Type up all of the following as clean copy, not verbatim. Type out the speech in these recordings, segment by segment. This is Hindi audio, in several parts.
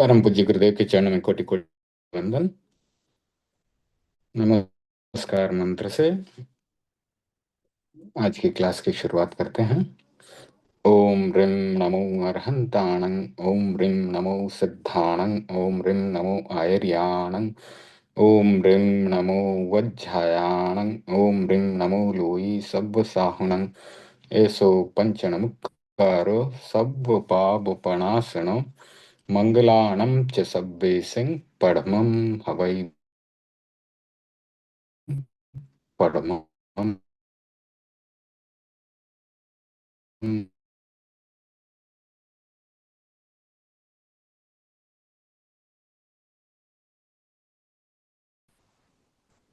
परम पूज्य गुरुदेव के चरण में कोटि कोटि वंदन। नमस्कार मंत्र से आज की क्लास की शुरुआत करते हैं। ओम ह्रीं नमो अरहंताणं। ओम ह्रीं नमो सिद्धाणं। ओम ह्रीं नमो आयर्याणं। ओम ह्रीं नमो वज्झायाणं। ओम ह्रीं नमो लोई सव्वसाहुणं। एसो पंचणमुक्कारो सव्वपापपणासनो मंगलाणं च सव्वेसिं पढ़मं हवै पढ़मं।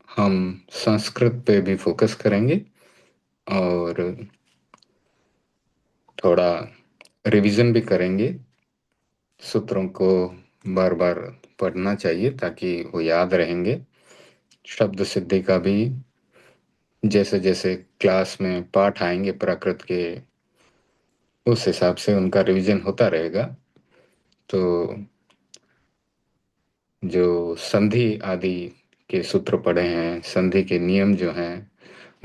हम संस्कृत पे भी फोकस करेंगे और थोड़ा रिवीजन भी करेंगे। सूत्रों को बार बार पढ़ना चाहिए ताकि वो याद रहेंगे। शब्द सिद्धि का भी जैसे जैसे क्लास में पाठ आएंगे प्राकृत के, उस हिसाब से उनका रिवीजन होता रहेगा। तो जो संधि आदि के सूत्र पढ़े हैं, संधि के नियम जो हैं,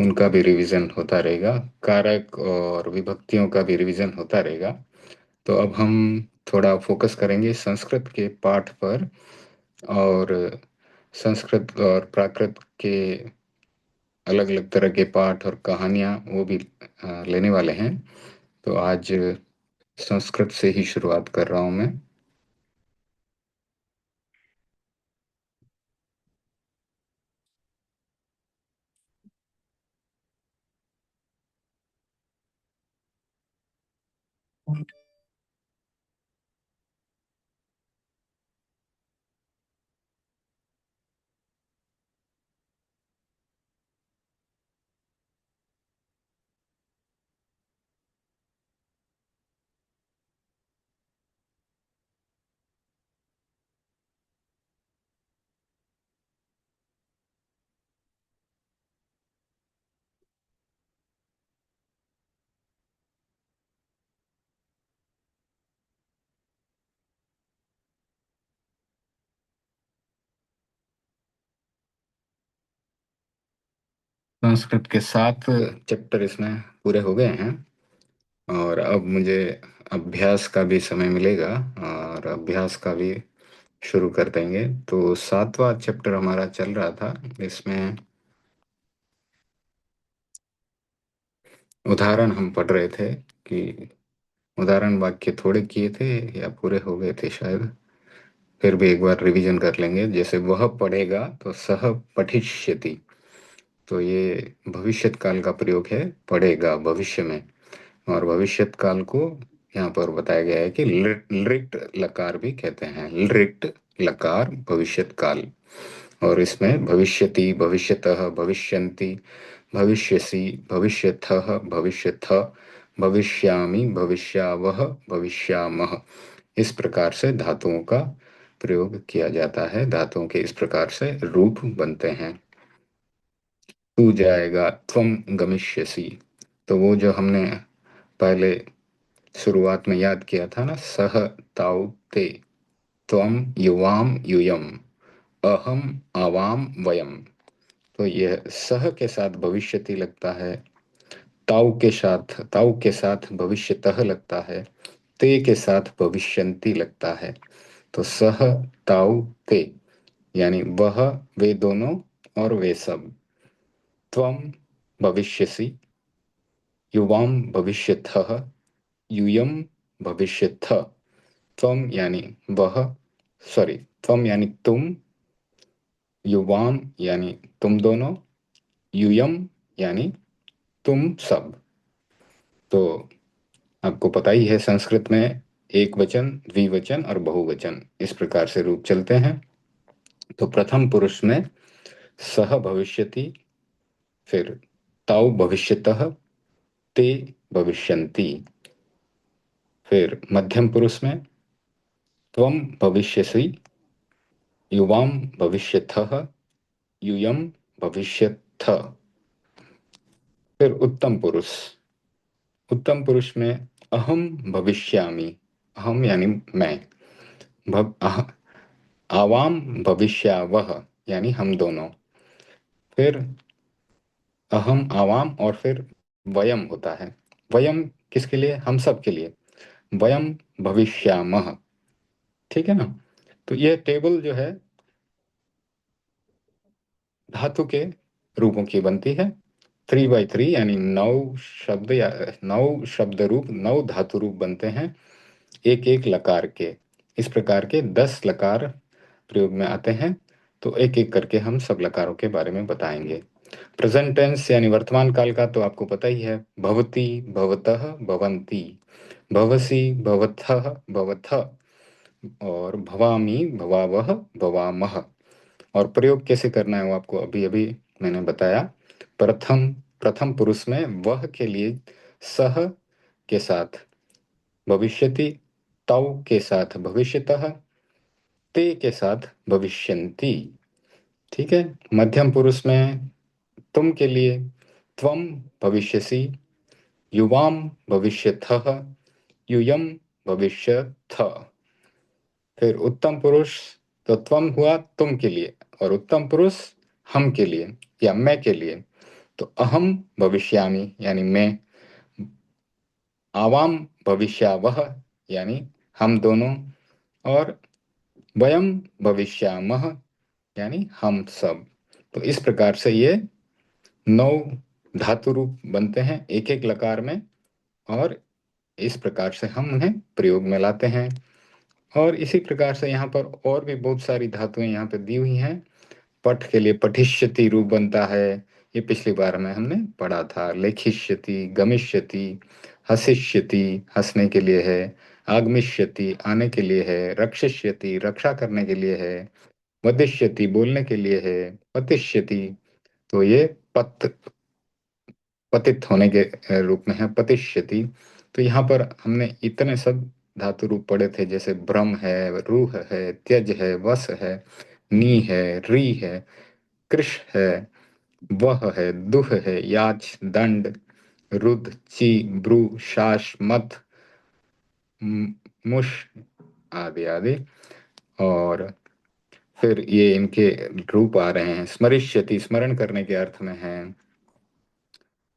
उनका भी रिवीजन होता रहेगा। कारक और विभक्तियों का भी रिवीजन होता रहेगा। तो अब हम थोड़ा फोकस करेंगे संस्कृत के पाठ पर, और संस्कृत और प्राकृत के अलग अलग तरह के पाठ और कहानियाँ वो भी लेने वाले हैं। तो आज संस्कृत से ही शुरुआत कर रहा हूँ मैं। संस्कृत के 7 चैप्टर इसमें पूरे हो गए हैं और अब मुझे अभ्यास का भी समय मिलेगा और अभ्यास का भी शुरू कर देंगे। तो 7वां चैप्टर हमारा चल रहा था। इसमें उदाहरण हम पढ़ रहे थे कि उदाहरण वाक्य थोड़े किए थे या पूरे हो गए थे शायद। फिर भी एक बार रिवीजन कर लेंगे। जैसे वह पढ़ेगा तो सह पठिष्यति, तो ये भविष्यत काल का प्रयोग है, पढ़ेगा भविष्य में। और भविष्यत काल को यहाँ पर बताया गया है कि लृट लकार भी कहते हैं। लृट लकार भविष्यत काल। और इसमें भविष्यति, भविष्यतः, भविष्यन्ति, भविष्यसि, भविष्यथः, भविष्यथ, भविष्यामि, भविष्यावह, भविष्यामः, इस प्रकार से धातुओं का प्रयोग किया जाता है। धातुओं के इस प्रकार से रूप बनते हैं। तू जाएगा, त्वम गमिष्यसि, तो वो जो हमने पहले शुरुआत में याद किया था ना, सह ताउ ते, त्वम युवाम यूयम, अहम आवाम वयम। तो यह सह के साथ भविष्यति लगता है, ताऊ के साथ भविष्यतः लगता है, ते के साथ भविष्यन्ति लगता है। तो सह ताऊ ते यानी वह, वे दोनों और वे सब। त्वम भविष्यसि, युवाम भविष्यथः, यूयम भविष्यथ। त्वम यानी वह, सॉरी, त्वम यानी तुम, युवाम यानी तुम दोनों, यूयम यानी तुम सब। तो आपको पता ही है संस्कृत में एक वचन, द्विवचन और बहुवचन इस प्रकार से रूप चलते हैं। तो प्रथम पुरुष में सह भविष्यति, फिर ताऊ भविष्यतः, ते भविष्यन्ति। फिर मध्यम पुरुष में त्वम भविष्यसि, युवाम भविष्यथः, यूयम भविष्यथ। फिर उत्तम पुरुष में अहम भविष्यामि, अहम यानी मैं, आवाम भविष्यावह, यानी हम दोनों। फिर अहम, आवाम, और फिर वयम होता है। वयम किसके लिए? हम सब के लिए। वयम भविष्यामः। ठीक है ना? तो ये टेबल जो है धातु के रूपों की बनती है। 3 बाई 3 यानी 9 शब्द, या 9 शब्द रूप, 9 धातु रूप बनते हैं एक एक लकार के। इस प्रकार के 10 लकार प्रयोग में आते हैं। तो एक एक करके हम सब लकारों के बारे में बताएंगे। प्रेजेंट टेंस यानी वर्तमान काल का तो आपको पता ही है। भवती, भवतः, भवन्ति, भवसि, भवथः, भवथ, और भवामि, भवावह, भवामः। और प्रयोग कैसे करना है वो आपको अभी अभी मैंने बताया। प्रथम प्रथम पुरुष में वह के लिए सह के साथ भविष्यति, तौ के साथ भविष्यतः, ते के साथ भविष्यन्ति। ठीक है। मध्यम पुरुष में तुम के लिए त्वम भविष्यसि, युवाम भविष्यथः, यूयम भविष्यथ। फिर उत्तम पुरुष तो त्वम हुआ तुम के लिए, और उत्तम पुरुष हम के लिए या मैं के लिए। तो अहम भविष्यामि यानी मैं, आवाम भविष्यावह यानी हम दोनों, और वयम भविष्यामः यानी हम सब। तो इस प्रकार से ये 9 धातु रूप बनते हैं एक एक लकार में, और इस प्रकार से हम उन्हें प्रयोग में लाते हैं। और इसी प्रकार से यहाँ पर और भी बहुत सारी धातुएं यहाँ पे दी हुई हैं। पठ के लिए पठिष्यति रूप बनता है, ये पिछली बार में हमने पढ़ा था। लेखिष्यति, गमिष्यति, हसिष्यति हंसने के लिए है, आगमिष्यति आने के लिए है, रक्षिष्यति रक्षा करने के लिए है, वदिष्यति बोलने के लिए है, पतिष्यति तो ये पत पतित होने के रूप में है, पतिष्यति। तो यहाँ पर हमने इतने सब धातु रूप पढ़े थे, जैसे भ्रम है, रूह है, त्यज है, वस है, नी है, री है, कृष है, वह है, दुह है, याच, दंड, रुद्ध, ची, ब्रू, शास, मत, मुश, आदि आदि। और फिर ये इनके रूप आ रहे हैं। स्मरिष्यति स्मरण करने के अर्थ में है।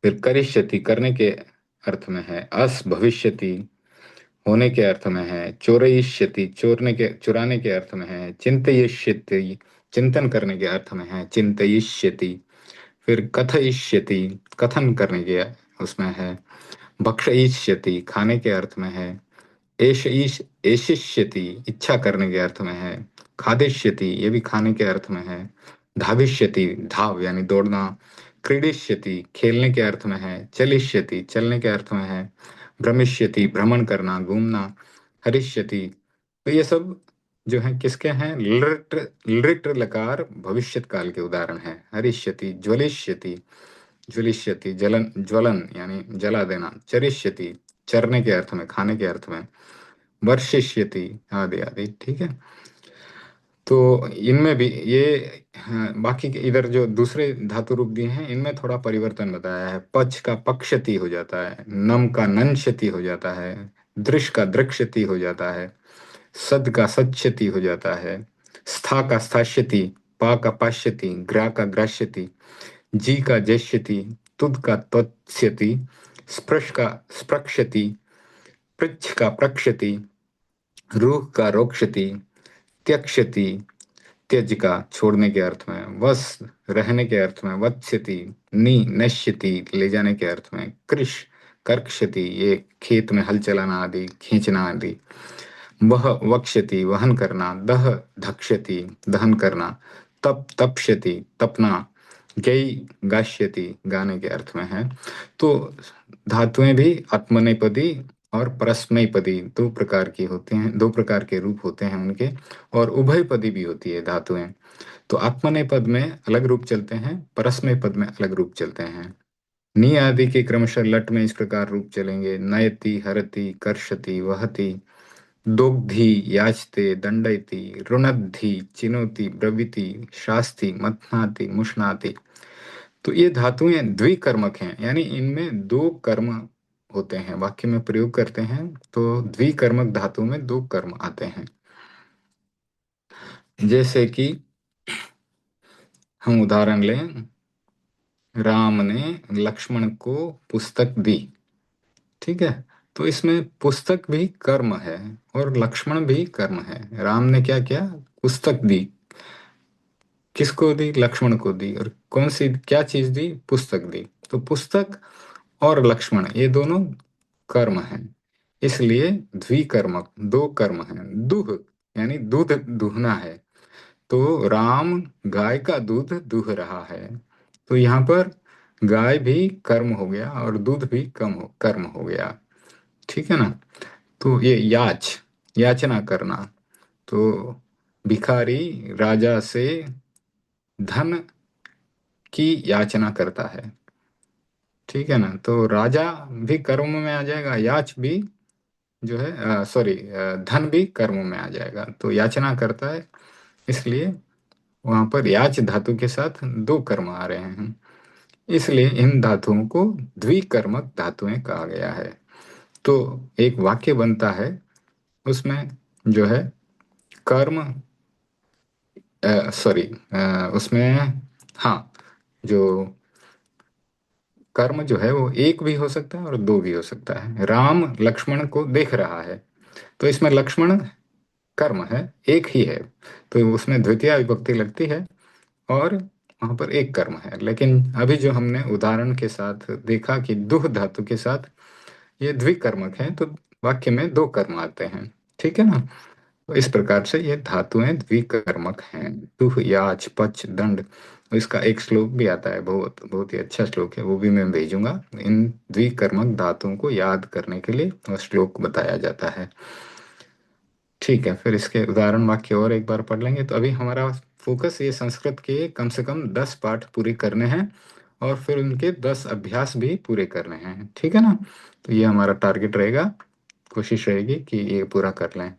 फिर करिष्यति करने के अर्थ में है। अस भविष्यति होने के अर्थ में है। चोरयिष्यति चुराने के अर्थ में है। चिंतयिष्यति चिंतन करने के अर्थ में है। चिंतयिष्यति। फिर कथयिष्यति कथन करने के उसमें है। भक्षयिष्यति खाने के अर्थ में है। एशिष्यति इच्छा करने के अर्थ में है। खादिष्यति ये भी खाने के अर्थ में है। धाविष्यति धाव यानी दौड़ना। क्रीडिष्यति खेलने के अर्थ में है। चलिष्यति चलने के अर्थ में है। भ्रमिष्यति भ्रमण करना, घूमना। हरिष्यति तो ये सब जो है किसके हैं? लृट लृट लकार भविष्यत काल के उदाहरण है। हरिष्यति, ज्वलिष्यति ज्वलिष्यति जलन, ज्वलन यानी जला देना। चरिष्यति चरने के अर्थ में, खाने के अर्थ में। वर्षिष्यति आदि आदि। ठीक है। तो इनमें भी ये, हाँ, बाकी के इधर जो दूसरे धातु रूप दिए हैं इनमें थोड़ा परिवर्तन बताया है। पच का पक्षति हो जाता है, नम का नंशति हो जाता है, दृश का दृक्षति हो जाता है, सद का सच्छति हो जाता है, स्था का स्थाश्यति, पा का पाश्यति, ग्रा का ग्राश्यति, जी का जश्यति, तुद का त्वत्स्यति, स्पृश का स्पृक्षति, पृच्छ का प्रक्षति, रूह का रोक्षति, त्यक्षति त्यज का छोड़ने के अर्थ में, वस रहने के अर्थ में, वत्स्यति नी नश्यति ले जाने के अर्थ में, कृष कर्कशति ये खेत में हल चलाना आदि, खींचना आदि, वह वक्ष्यति वहन करना, दह धक्ष्यति दहन करना, तप तप्स्यति तपना, गई गाश्यति गाने के अर्थ में है। तो धातुएं भी आत्मनेपदी और परस्मैपदी दो प्रकार की होते हैं, दो प्रकार के रूप होते हैं उनके। और उभयपदी भी होती है धातुएं। तो आत्मनेपद में अलग रूप चलते हैं, परस्मैपद में अलग रूप चलते हैं। नी आदि के क्रमशः लट में इस प्रकार रूप चलेंगे। नयति, हरति, कर्षति, वहति, दोग्धि, याचते, दंडयति, रुणद्धि, चिनोति, ब्रवीति, शास्ति, मथनाति, मुष्णाति। तो ये धातुएं द्विकर्मक हैं, यानी इनमें दो कर्म होते हैं। वाक्य में प्रयोग करते हैं तो द्विकर्मक धातु में दो कर्म आते हैं। जैसे कि हम उदाहरण लें, राम ने लक्ष्मण को पुस्तक दी। ठीक है, तो इसमें पुस्तक भी कर्म है और लक्ष्मण भी कर्म है। राम ने क्या किया? पुस्तक दी। किसको दी? लक्ष्मण को दी। और कौन सी क्या चीज दी? पुस्तक दी। तो पुस्तक और लक्ष्मण ये दोनों कर्म हैं, इसलिए द्विकर्मक, दो कर्म हैं। दुह यानी दूध दुहना है, तो राम गाय का दूध दुह रहा है। तो यहाँ पर गाय भी कर्म हो गया और दूध भी कर्म हो गया। ठीक है ना? तो ये याचना करना, तो भिखारी राजा से धन की याचना करता है। ठीक है ना? तो राजा भी कर्म में आ जाएगा, याच भी जो है, सॉरी, धन भी कर्म में आ जाएगा। तो याचना करता है, इसलिए वहां पर याच धातु के साथ दो कर्म आ रहे हैं, इसलिए इन धातुओं को द्विकर्मक धातुएं कहा गया है। तो एक वाक्य बनता है, उसमें जो है कर्म, सॉरी, उसमें, हाँ, जो कर्म जो है वो एक भी हो सकता है और दो भी हो सकता है। राम लक्ष्मण को देख रहा है, तो इसमें लक्ष्मण कर्म है, एक ही है, तो उसमें द्वितीय विभक्ति लगती है और वहां पर एक कर्म है। लेकिन अभी जो हमने उदाहरण के साथ देखा कि दुह धातु के साथ ये द्विकर्मक है, तो वाक्य में दो कर्म आते हैं। ठीक है ना? तो इस प्रकार से ये धातुएं द्विकर्मक हैं। दुह, याच, पच, दंड। इसका एक श्लोक भी आता है, बहुत बहुत ही अच्छा श्लोक है, वो भी मैं भेजूंगा। इन द्विकर्मक धातुओं को याद करने के लिए वह श्लोक बताया जाता है। ठीक है, फिर इसके उदाहरण वाक्य और एक बार पढ़ लेंगे। तो अभी हमारा फोकस ये संस्कृत के कम से कम 10 पाठ पूरे करने हैं और फिर उनके 10 अभ्यास भी पूरे करने हैं। ठीक है ना? तो ये हमारा टारगेट रहेगा, कोशिश रहेगी कि ये पूरा कर लें।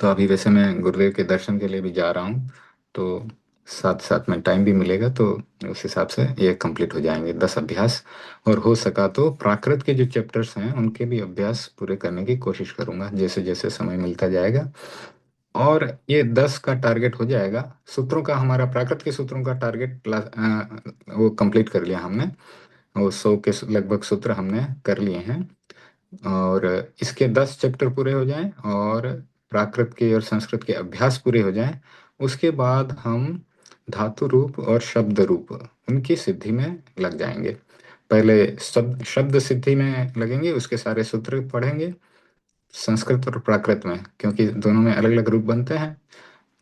तो अभी वैसे मैं गुरुदेव के दर्शन के लिए भी जा रहा हूँ, तो साथ साथ में टाइम भी मिलेगा, तो उस हिसाब से ये कंप्लीट हो जाएंगे 10 अभ्यास। और हो सका तो प्राकृत के जो चैप्टर्स हैं उनके भी अभ्यास पूरे करने की कोशिश करूंगा, जैसे जैसे समय मिलता जाएगा। और ये 10 का टारगेट हो जाएगा। सूत्रों का, हमारा प्राकृत के सूत्रों का टारगेट वो कंप्लीट कर लिया हमने। वो 100 के लगभग सूत्र हमने कर लिए हैं। और इसके 10 चैप्टर पूरे हो जाएं और प्राकृत के और संस्कृत के अभ्यास पूरे हो जाएं, उसके बाद हम धातु रूप और शब्द रूप उनकी सिद्धि में लग जाएंगे। पहले शब्द शब्द सिद्धि में लगेंगे, उसके सारे सूत्र पढ़ेंगे संस्कृत और प्राकृत में, क्योंकि दोनों में अलग अलग रूप बनते हैं।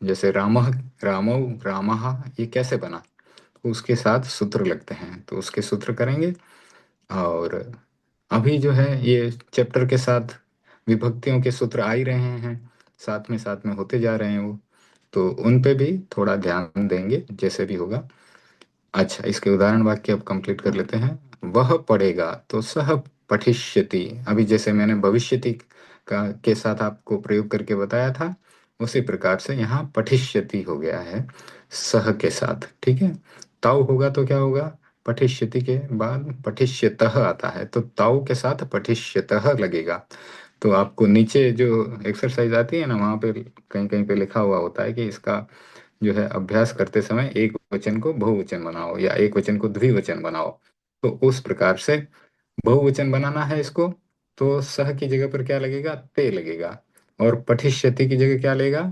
जैसे रामः, रामौ, रामः, ये कैसे बना, उसके साथ सूत्र लगते हैं, तो उसके सूत्र करेंगे। और अभी जो है ये चैप्टर के साथ विभक्तियों के सूत्र आ ही रहे हैं, साथ में होते जा रहे हैं वो, तो उन पे भी थोड़ा ध्यान देंगे जैसे भी होगा। अच्छा, इसके उदाहरण वाक्य अब कंप्लीट कर लेते हैं। वह पढ़ेगा तो सह पठिष्यति। अभी जैसे मैंने भविष्यति का के साथ आपको प्रयोग करके बताया था, उसी प्रकार से यहाँ पठिष्यति हो गया है सह के साथ। ठीक है, ताऊ होगा तो क्या होगा? पठिष्यति के बाद पठिष्यतः आता है, तो ताऊ के साथ पठिष्यतः लगेगा। तो आपको नीचे जो एक्सरसाइज आती है ना, वहाँ पे कहीं कहीं पे लिखा हुआ होता है कि इसका जो है अभ्यास करते समय एक वचन को बहुवचन बनाओ या एक वचन को द्विवचन बनाओ। तो उस प्रकार से बहुवचन बनाना है इसको, तो सह की जगह पर क्या लगेगा? ते लगेगा। और पठिष्यति की जगह क्या लगेगा?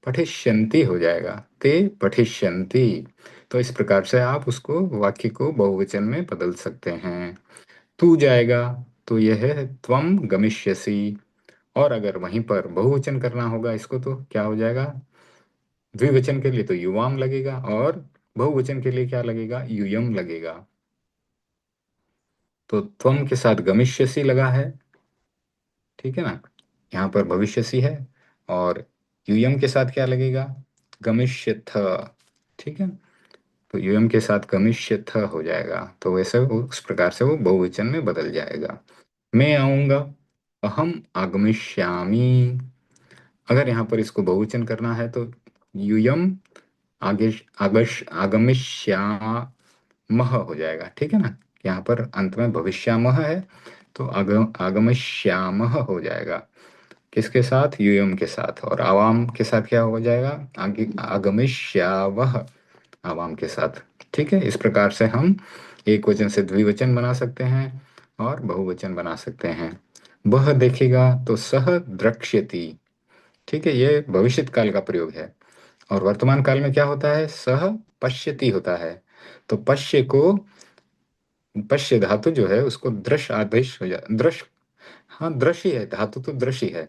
पठिष्यन्ति हो जाएगा, ते पठिष्यन्ति। तो इस प्रकार से आप उसको, वाक्य को बहुवचन में बदल सकते हैं। तू जाएगा तो यह है त्वम गमिष्यसि। और अगर वहीं पर बहुवचन करना होगा इसको, तो क्या हो जाएगा? द्विवचन के लिए तो युवाम लगेगा और बहुवचन के लिए क्या लगेगा? यूयम लगेगा। तो त्वम के साथ गमिष्यसि लगा है, ठीक है ना? यहाँ पर भविष्यसि है। और यूयम के साथ क्या लगेगा? गमिष्यथ। ठीक है, तो यूयम के साथ गमिष्यथ हो जाएगा, तो वैसे उस प्रकार से वो बहुवचन में बदल जाएगा। मैं आऊंगा, अहम आगमिष्यामि। अगर यहाँ पर इसको बहुवचन करना है तो यूयम आगे आगमिष्यामः हो जाएगा। ठीक है ना? यहाँ पर अंत में भविष्यामः है, तो आगमिष्यामः हो जाएगा। किसके साथ? यूयम के साथ। और आवाम के साथ क्या हो जाएगा? आगे आगमिष्यावह, आवाम के साथ। ठीक है, इस प्रकार से हम एक वचन से द्विवचन बना सकते हैं और बहुवचन बना सकते हैं। वह देखेगा तो सह द्रक्ष्यति। ठीक है, ये भविष्य काल का प्रयोग है। और वर्तमान काल में क्या होता है? सह पश्यति होता है। तो पश्य को, पश्य धातु जो है उसको दृश्य आदेश हो जा, दृश्य, हाँ दृश्य ही है, धातु तो दृश्य ही है।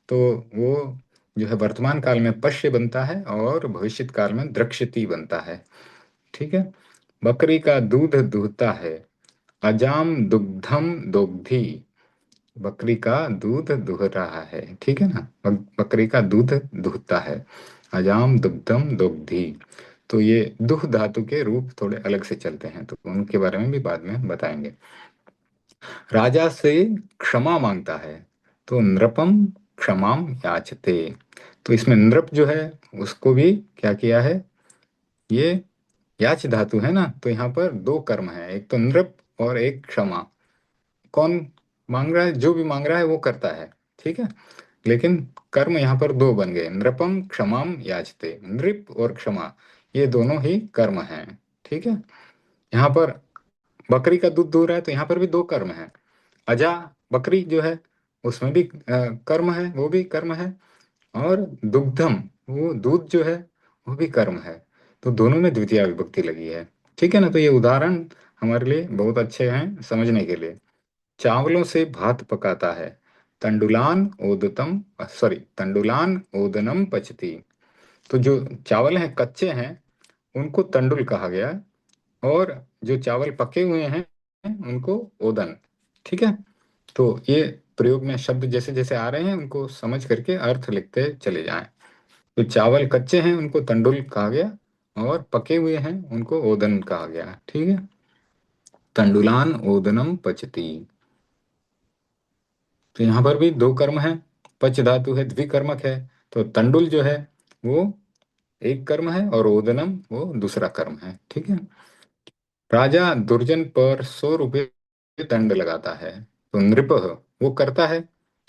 तो वो जो है वर्तमान काल में पश्य बनता है और भविष्य काल में द्रक्ष्यति बनता है। ठीक है। बकरी का दूध दूहता है, अजाम दुग्धम दोग्धी। बकरी का दूध दुह रहा है, ठीक है ना। बकरी का दूध दुहता है, अजाम दुग्धम दोग्धी। तो ये दुह धातु के रूप थोड़े अलग से चलते हैं, तो उनके बारे में भी बाद में बताएंगे। राजा से क्षमा मांगता है, तो नृपम क्षमाम याचते। तो इसमें नृप जो है उसको भी क्या किया है? ये याच धातु है ना, तो यहाँ पर दो कर्म है, एक तो नृप और एक क्षमा। कौन मांग रहा है? जो भी मांग रहा है वो करता है, ठीक है। लेकिन कर्म यहाँ पर दो बन गए, नृपम क्षमाम याचते। नृप और क्षमा ये दोनों ही कर्म हैं, ठीक है। यहाँ पर बकरी का दूध दूह रहा है, तो यहाँ पर भी दो कर्म है। अजा, बकरी जो है उसमें भी कर्म है, वो भी कर्म है। और दुग्धम, वो दूध जो है वो भी कर्म है। तो दोनों में द्वितीय विभक्ति लगी है, ठीक है ना। तो ये उदाहरण हमारे लिए बहुत अच्छे हैं समझने के लिए। चावलों से भात पकाता है, तंडुलान ओदतम, सॉरी, तंडुलान ओदनम पचती। तो जो चावल हैं कच्चे हैं उनको तंडुल कहा गया, और जो चावल पके हुए हैं उनको ओदन। ठीक है। तो ये प्रयोग में शब्द जैसे जैसे आ रहे हैं उनको समझ करके अर्थ लिखते चले जाएं। तो चावल कच्चे हैं उनको तंडुल कहा गया, और पके हुए हैं उनको ओदन कहा गया, ठीक है। तंडुलान ओदनम पचती। तो यहाँ पर भी दो कर्म है, पच धातु है, द्विकर्मक है। तो तंडुल जो है वो एक कर्म है और ओदनम वो दूसरा कर्म है, ठीक है। राजा दुर्जन पर 100 रुपये दंड लगाता है, तो नृप वो करता है,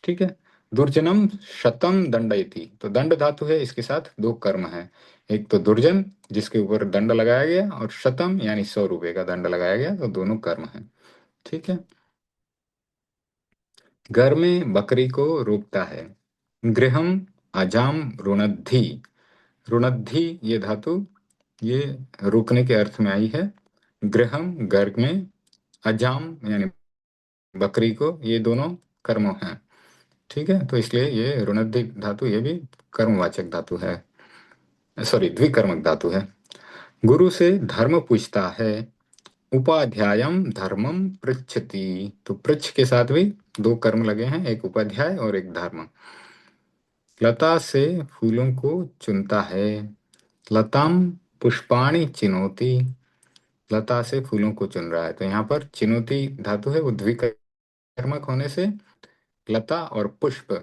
ठीक है। दुर्जनम शतम दंडयति, तो दंड धातु है, इसके साथ दो कर्म है। एक तो दुर्जन जिसके ऊपर दंड लगाया गया, और शतम यानी 100 रुपये का दंड लगाया गया, तो दोनों कर्म है, ठीक है। घर में बकरी को रोकता है, गृहम अजाम रुणद्धि। रुणद्धि ये धातु ये रोकने के अर्थ में आई है। गृहम घर में, अजाम यानी बकरी को, ये दोनों कर्म हैं, ठीक है। तो इसलिए ये रुणद्धि धातु ये भी कर्मवाचक धातु है, सॉरी द्विकर्मक धातु है। गुरु से धर्म पूछता है, उपाध्यायम धर्मम पृच्छति। तो पृच्छ के साथ भी दो कर्म लगे हैं, एक उपाध्याय और एक धर्म। लता से फूलों को चुनता है, लताम पुष्पाणि चिनोति। लता से फूलों को चुन रहा है, तो यहाँ पर चिनोति धातु है, वो द्विकर्मक होने से लता और पुष्प,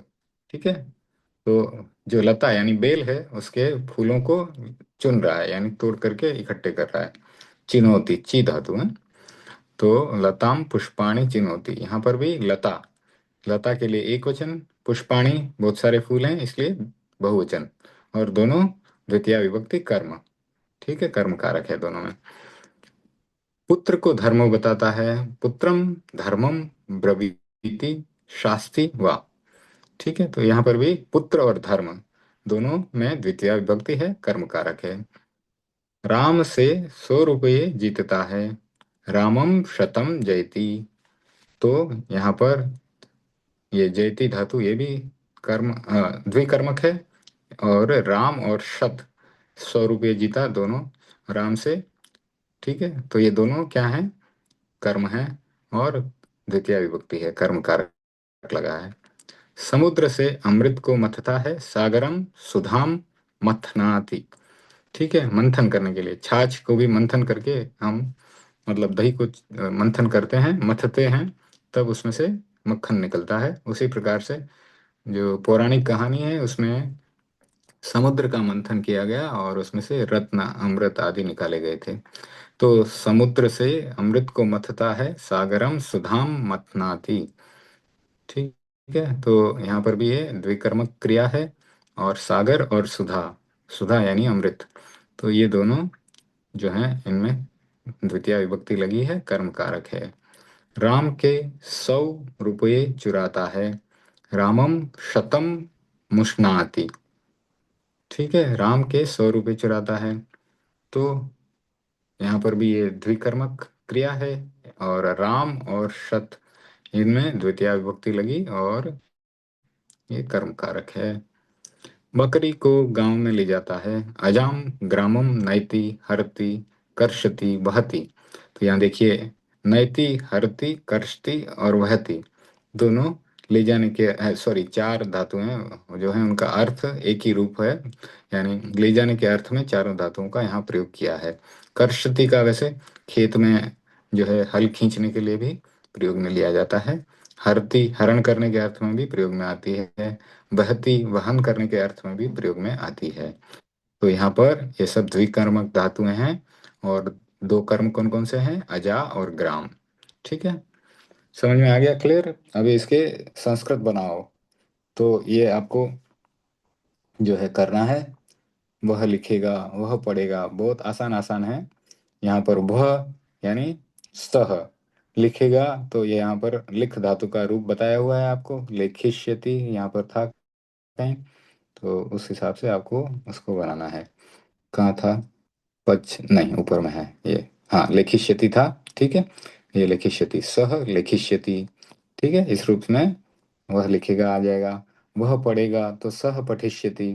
ठीक है। तो जो लता यानी बेल है उसके फूलों को चुन रहा है, यानी तोड़ करके इकट्ठे कर रहा है। चिनोति ची धातु है। तो लताम पुष्पाणि चिनोति, यहाँ पर भी लता, लता के लिए एक वचन, पुष्पाणि बहुत सारे फूल हैं इसलिए बहुवचन, और दोनों द्वितीय विभक्ति कर्म, ठीक है, कर्म कारक है दोनों में। पुत्र को धर्म बताता है, पुत्रम धर्मम ब्रवीति शास्ति वा। ठीक है, तो यहाँ पर भी पुत्र और धर्म दोनों में द्वितीय विभक्ति है, कर्म कारक है। राम से 100 रुपये जीतता है, रामम शतम जयति। तो यहाँ पर ये जयति धातु ये भी कर्म द्विकर्मक है। और राम और शत, 100 रुपये जीता दोनों राम से, ठीक है। तो ये दोनों क्या है? कर्म है, और द्वितीय विभक्ति है, कर्म कारक लगा है। समुद्र से अमृत को मथता है, सागरम सुधाम मथनाति। ठीक है, मंथन करने के लिए छाछ को भी मंथन करके हम, मतलब दही को मंथन करते हैं, मथते हैं, तब उसमें से मक्खन निकलता है। उसी प्रकार से जो पौराणिक कहानी है उसमें समुद्र का मंथन किया गया और उसमें से रत्न अमृत आदि निकाले गए थे। तो समुद्र से अमृत को मथता है, सागरम सुधाम मथनाति। ठीक है, तो यहाँ पर भी ये द्विकर्मक क्रिया है। और सागर और सुधा, सुधा यानी अमृत, तो ये दोनों जो हैं इनमें द्वितीय विभक्ति लगी है, कर्म कारक है। राम के 100 रुपये चुराता है, रामम शतम मुष्णाति। ठीक है, राम के 100 रुपये चुराता है, तो यहाँ पर भी ये द्विकर्मक क्रिया है। और राम और शत, इनमें द्वितीय विभक्ति लगी और ये कर्म कारक है। बकरी को गांव में ले जाता है, अजाम ग्रामम नैति हरति कर्षति वहति। तो यहाँ देखिए, नैति हरति कर्षति और वहति दोनों ले जाने के, सॉरी, चार धातु हैं जो हैं, उनका अर्थ एक ही रूप है। यानी ले जाने के अर्थ में चारों धातुओं का यहाँ प्रयोग किया है। कर्षति का वैसे खेत में जो है हल खींचने के लिए भी प्रयोग में लिया जाता है। हरती हरण करने के अर्थ में भी प्रयोग में आती है। बहती वहन करने के अर्थ में भी प्रयोग में आती है। तो यहाँ पर ये सब द्विकर्मक धातुएं हैं। और दो कर्म कौन कौन से हैं? अजा और ग्राम। ठीक है, समझ में आ गया? क्लियर? अभी इसके संस्कृत बनाओ। तो ये आपको जो है करना है, वह लिखेगा, वह पढ़ेगा, बहुत आसान आसान है। यहाँ पर वह यानी सह लिखेगा, तो ये यहाँ पर लिख धातु का रूप बताया हुआ है आपको, लेखिष्यति यहाँ पर था कहीं, तो उस हिसाब से आपको उसको बनाना है। कहाँ था? पच नहीं, ऊपर में है ये। हाँ, लेखिष्यति था। ठीक है, ये लेखिष्यति, सह लेखिष्यति। ठीक है, इस रूप में वह लिखेगा आ जाएगा। वह पढ़ेगा तो सह पठिष्यति,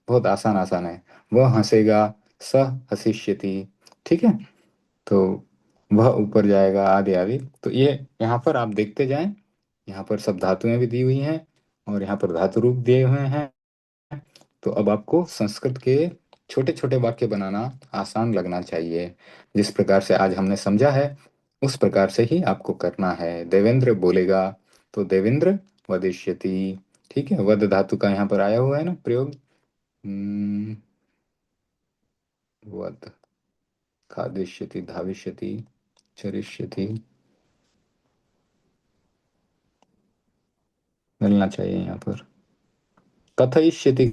बहुत आसान आसान है। वह हंसेगा, सह हसिष्यति। ठीक है, तो वह ऊपर जाएगा, आदि आदि। तो ये यहाँ पर आप देखते जाएं, यहाँ पर सब धातुएं भी दी हुई हैं और यहाँ पर धातु रूप दिए हुए हैं। तो अब आपको संस्कृत के छोटे छोटे वाक्य बनाना आसान लगना चाहिए। जिस प्रकार से आज हमने समझा है, उस प्रकार से ही आपको करना है। देवेंद्र बोलेगा तो देवेंद्र वदिष्यति। ठीक है, वद धातु का यहाँ पर आया हुआ है ना प्रयोग। हम्म, वद, खादिष्यति, धाविष्यति, चरिष्यति, मिलना चाहिए यहाँ पर। कथयिष्यति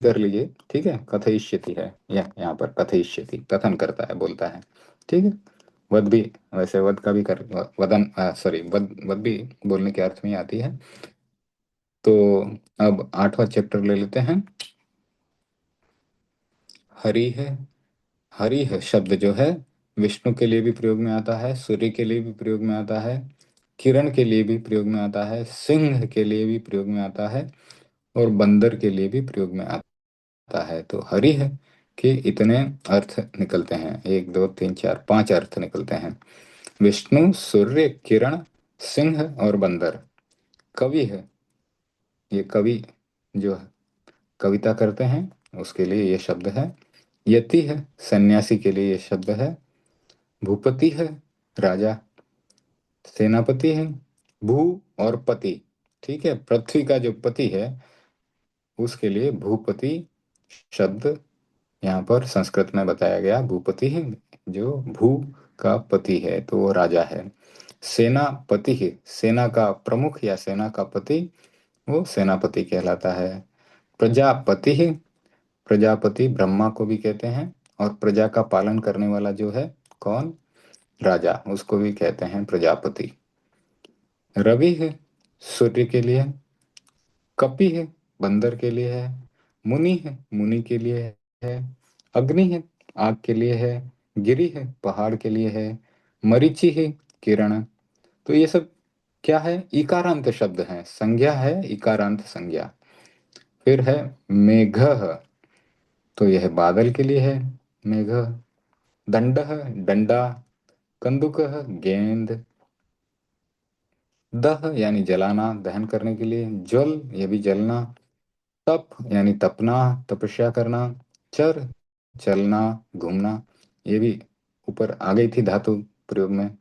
कर लीजिए। ठीक है, कथयिष्यति है यहाँ पर, कथयिष्यति कथन करता है, बोलता है। ठीक है, वद भी, वैसे वद का भी कर, वदन, सॉरी, वद वद भी बोलने के अर्थ में ही आती है। तो अब 8वां चैप्टर ले लेते हैं। हरि है। हरि है शब्द जो है, विष्णु के लिए भी प्रयोग में आता है, सूर्य के लिए भी प्रयोग में आता है, किरण के लिए भी प्रयोग में आता है, सिंह के लिए भी प्रयोग में आता है, और बंदर के लिए भी प्रयोग में आता है। तो हरि है कि इतने अर्थ निकलते हैं, 1 2 3 4 5 अर्थ निकलते हैं। विष्णु, सूर्य, किरण, सिंह और बंदर। कवि है, ये कवि जो कविता करते हैं उसके लिए ये शब्द है। यति है, सन्यासी के लिए ये शब्द है। भूपति है, राजा, सेनापति है। भू और पति, ठीक है, पृथ्वी का जो पति है उसके लिए भूपति शब्द यहाँ पर संस्कृत में बताया गया। भूपति है, जो भू का पति है तो वो राजा है। सेनापति है, सेना का प्रमुख या सेना का पति, वो सेनापति कहलाता है। प्रजापति है, प्रजापति ब्रह्मा को भी कहते हैं, और प्रजा का पालन करने वाला जो है कौन? राजा, उसको भी कहते हैं प्रजापति। रवि है, सूर्य के लिए। कपि है, बंदर के लिए है। मुनि है, मुनि के लिए है। अग्नि है, आग के लिए है। गिरि है, पहाड़ के लिए है। मरीचि है, किरण। तो ये सब क्या है? इकारांत शब्द हैं, संज्ञा है, इकारांत संज्ञा। फिर है मेघ, तो यह बादल के लिए है, मेघ। दंड, डंडा। कंदुक, गेंद। दह यानी जलाना, दहन करने के लिए। ज्वल, ये भी जलना। तप यानी तपना, तपस्या करना। चर, चलना, घूमना, ये भी ऊपर आ गई थी धातु प्रयोग में।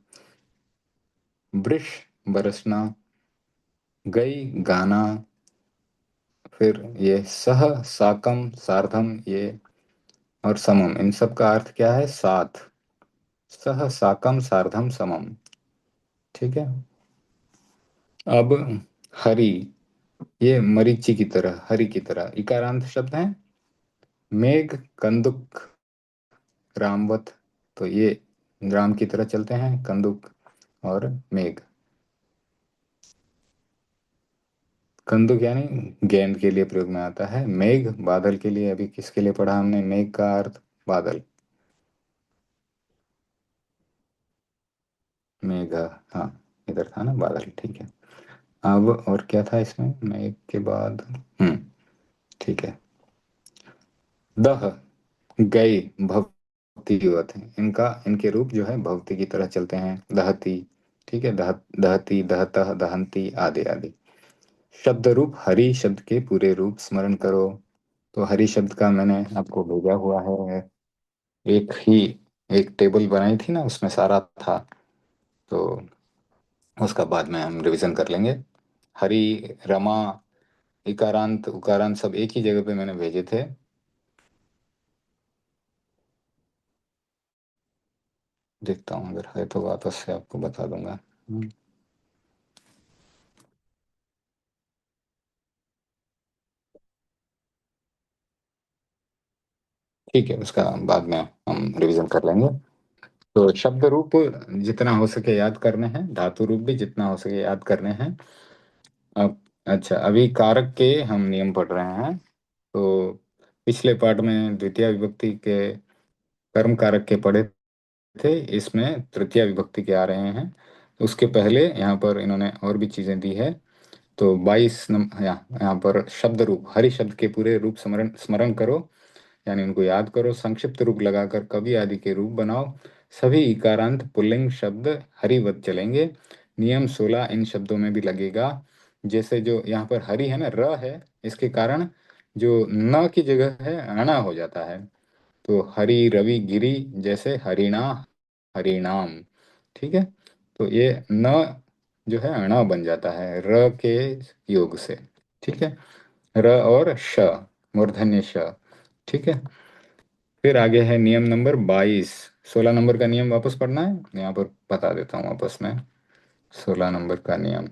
वृष, बरसना। गई, गाना। फिर ये सह, साकम, सार्धम, ये और समम, इन सब का अर्थ क्या है? साथ। सह, साकम, सार्धम, समम। ठीक है, अब हरि, ये मरीचि की तरह, हरि की तरह इकारांत शब्द है। मेघ, कंदुक, रामवत। तो ये राम की तरह चलते हैं, कंदुक और मेघ। कंदुक यानी गेंद के लिए प्रयोग में आता है। मेघ बादल के लिए, अभी किसके लिए पढ़ा हमने, मेघ का अर्थ बादल। मेघ, हाँ, इधर था ना बादल, ठीक है। अब और क्या था इसमें मेघ के बाद? हम्म, ठीक है। दह, गई, भक्तिवत है इनका, इनके रूप जो है भक्ति की तरह चलते हैं। दहती, ठीक है, दहती, दहतः, दहंती आदि आदि। शब्द रूप, हरि शब्द के पूरे रूप स्मरण करो। तो हरि शब्द का मैंने आपको भेजा हुआ है, एक ही एक टेबल बनाई थी ना, उसमें सारा था। तो उसका बाद में हम रिवीजन कर लेंगे। हरि, रमा, इकारांत उकारांत सब एक ही जगह पे मैंने भेजे थे। देखता हूँ, अगर है तो वापस से आपको बता दूंगा। ठीक है, उसका बाद में हम रिवीजन कर लेंगे। तो शब्द रूप जितना हो सके याद करने हैं, धातु रूप भी जितना हो सके याद करने हैं। अब अच्छा, अभी कारक के हम नियम पढ़ रहे हैं। तो पिछले पार्ट में द्वितीय विभक्ति के कर्म कारक के पढ़े थे, इसमें तृतीय विभक्ति के आ रहे हैं। उसके पहले यहाँ पर इन्होंने और भी चीजें दी है। तो 22 नंबर यहाँ पर शब्द रूप, हरि शब्द के पूरे रूप स्मरण स्मरण करो, यानी उनको याद करो, संक्षिप्त रूप लगाकर कवि आदि के रूप बनाओ। सभी इकारांत पुल्लिंग शब्द हरिवत चलेंगे। नियम 16 इन शब्दों में भी लगेगा। जैसे जो यहाँ पर हरि है ना, र है, इसके कारण जो न की जगह है अणा हो जाता है। तो हरि, रवि, गिरी, जैसे हरिणा, हरिणाम। ठीक है। तो ये न जो है अणा बन जाता है र के योग से। ठीक है। र और श, मूर्धन्य श। ठीक है। फिर आगे है नियम नंबर 22। 16 नंबर का नियम वापस पढ़ना है, यहाँ पर बता देता हूँ वापस में। 16 नंबर का नियम,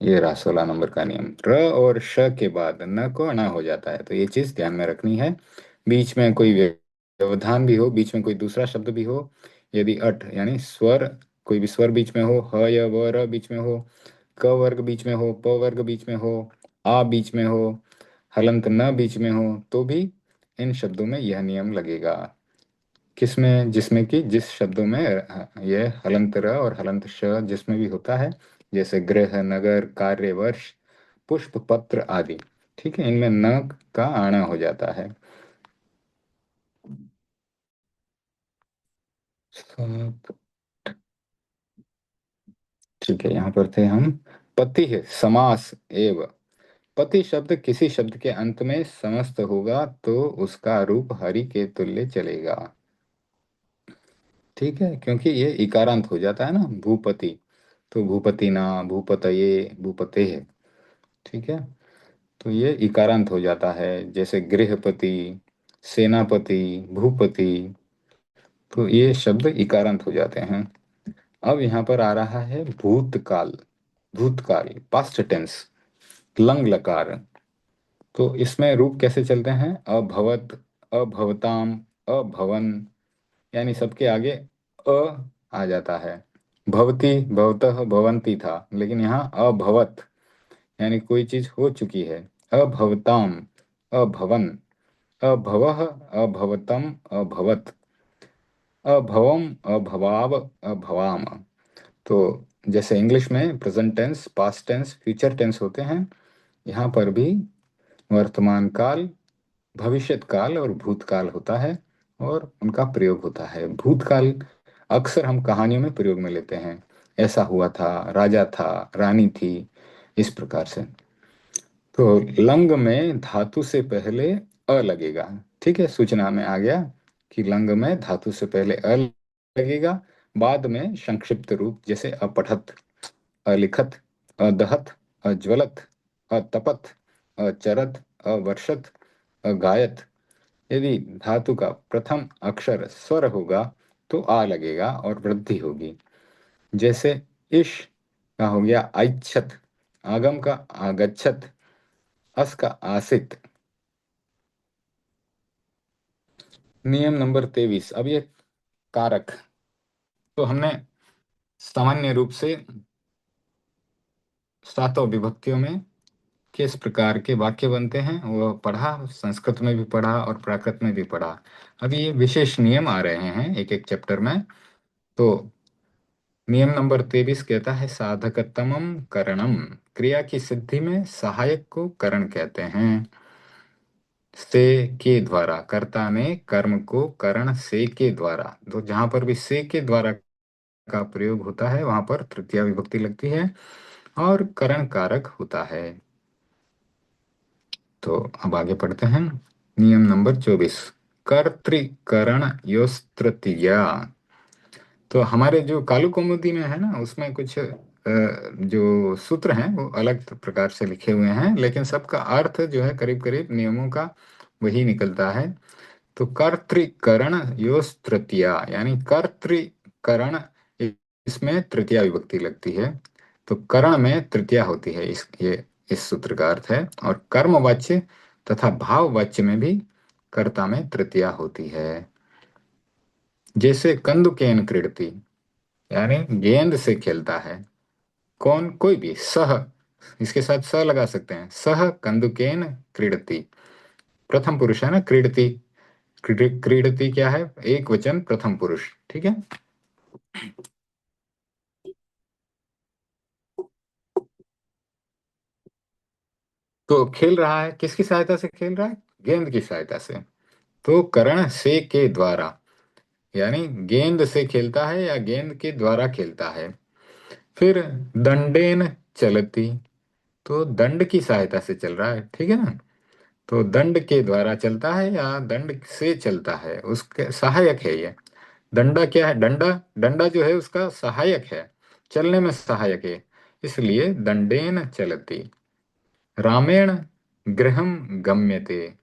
ये रहा 16 नंबर का नियम। र और श के बाद न को अणा हो जाता है, तो ये चीज ध्यान में रखनी है। बीच में कोई व्यवधान भी हो, बीच में कोई दूसरा शब्द भी हो, यदि अट यानी स्वर, कोई भी स्वर बीच में हो, ह या व र बीच में हो, क वर्ग बीच में हो, प वर्ग बीच में हो, आ बीच में हो, हलंत न बीच में हो, तो भी इन शब्दों में यह नियम लगेगा। किसमें? जिसमें कि जिस शब्दों में ये हलंत र और हलंत श जिसमें भी होता है, जैसे गृह, नगर, कार्य, वर्ष, पुष्प, पत्र आदि। ठीक है, इनमें न का आना हो जाता है। सब ठीक है, यहाँ पर थे हम। पति है समास एव। पति शब्द किसी शब्द के अंत में समस्त होगा तो उसका रूप हरि के तुल्य चलेगा। ठीक है, क्योंकि ये इकारांत हो जाता है ना, भूपति। तो भूपति ना, भूपतये, भूपते है। ठीक है। तो ये इकारांत हो जाता है, जैसे गृहपति, सेनापति, भूपति। तो ये शब्द इकारांत हो जाते हैं। अब यहाँ पर आ रहा है भूतकाल। भूतकाल पास्ट टेंस, लंग लकार। तो इसमें रूप कैसे चलते हैं? अभवत, अभवताम, अभवन, यानी सबके आगे अ आ जाता है। भवती, भवतः, भवंती था, लेकिन यहाँ अभवत, यानी कोई चीज हो चुकी है। अभवताम, अभवन, अभवः, अभवतम, अभवत, अभवम, अभवाव, अभवाम। तो जैसे इंग्लिश में present tense, past tense, future tense होते हैं, यहाँ पर भी वर्तमान काल, भविष्यत काल और भूतकाल होता है, और उनका प्रयोग होता है। भूतकाल अक्सर हम कहानियों में प्रयोग में लेते हैं, ऐसा हुआ था, राजा था, रानी थी, इस प्रकार से। तो लंग में धातु से पहले अ लगेगा। ठीक है, सूचना में आ गया कि लंग में धातु से पहले अ लगेगा। बाद में संक्षिप्त रूप, जैसे अपठत, अलिखत, अदहत, अज्वलत, अतपत, अचरत, अवर्षत, अगायत। यदि धातु का प्रथम अक्षर स्वर होगा तो आ लगेगा और वृद्धि होगी। जैसे इश, का हो गया ऐच्छत, आगम का आगच्छत, अस का आसित। नियम नंबर 23। अब ये कारक, तो हमने सामान्य रूप से सातों विभक्तियों में किस प्रकार के वाक्य बनते हैं वो पढ़ा, संस्कृत में भी पढ़ा और प्राकृत में भी पढ़ा। अभी ये विशेष नियम आ रहे हैं एक एक चैप्टर में। तो नियम नंबर 23 कहता है साधकतमम करणम, क्रिया की सिद्धि में सहायक को करण कहते हैं। से के द्वारा, कर्ता ने कर्म को करण से के द्वारा, तो जहां पर भी से के द्वारा का प्रयोग होता है वहां पर तृतीया विभक्ति लगती है और करण कारक होता है। तो अब आगे पढ़ते हैं। नियम नंबर 24, कर्तृकरण योस्तृतीया। तो हमारे जो कालू कौमुदी में है ना, उसमें कुछ जो सूत्र हैं वो अलग प्रकार से लिखे हुए हैं, लेकिन सबका अर्थ जो है करीब करीब नियमों का वही निकलता है। तो कर्तृकरण योस तृतीया, यानी कर्तृकरण, इसमें तृतीया विभक्ति लगती है, तो करण में तृतीया होती है। इस सूत्र का अर्थ है। और कर्मवाच्य तथा भाववाच्य में भी कर्ता में तृतीया होती है। जैसे कंदुकेन क्रीडति, यानी गेंद से खेलता है। कौन? कोई भी। सह, इसके साथ स लगा सकते हैं। सह कंदुकेन क्रीडति, प्रथम पुरुष है ना, क्रीडति। क्रीडति क्या है? एक वचन प्रथम पुरुष, ठीक है। तो खेल रहा है, किसकी सहायता से खेल रहा है? गेंद की सहायता से। तो करण से के द्वारा, यानी गेंद से खेलता है या गेंद के द्वारा खेलता है। फिर दंडेन चलती, तो दंड की सहायता से चल रहा है, ठीक है ना। तो दंड के द्वारा चलता है या दंड से चलता है, उसके सहायक है ये। डंडा क्या है? डंडा, डंडा जो है उसका सहायक है, चलने में सहायक है, इसलिए दंडेन चलती। रामेण गृहम गम्यते,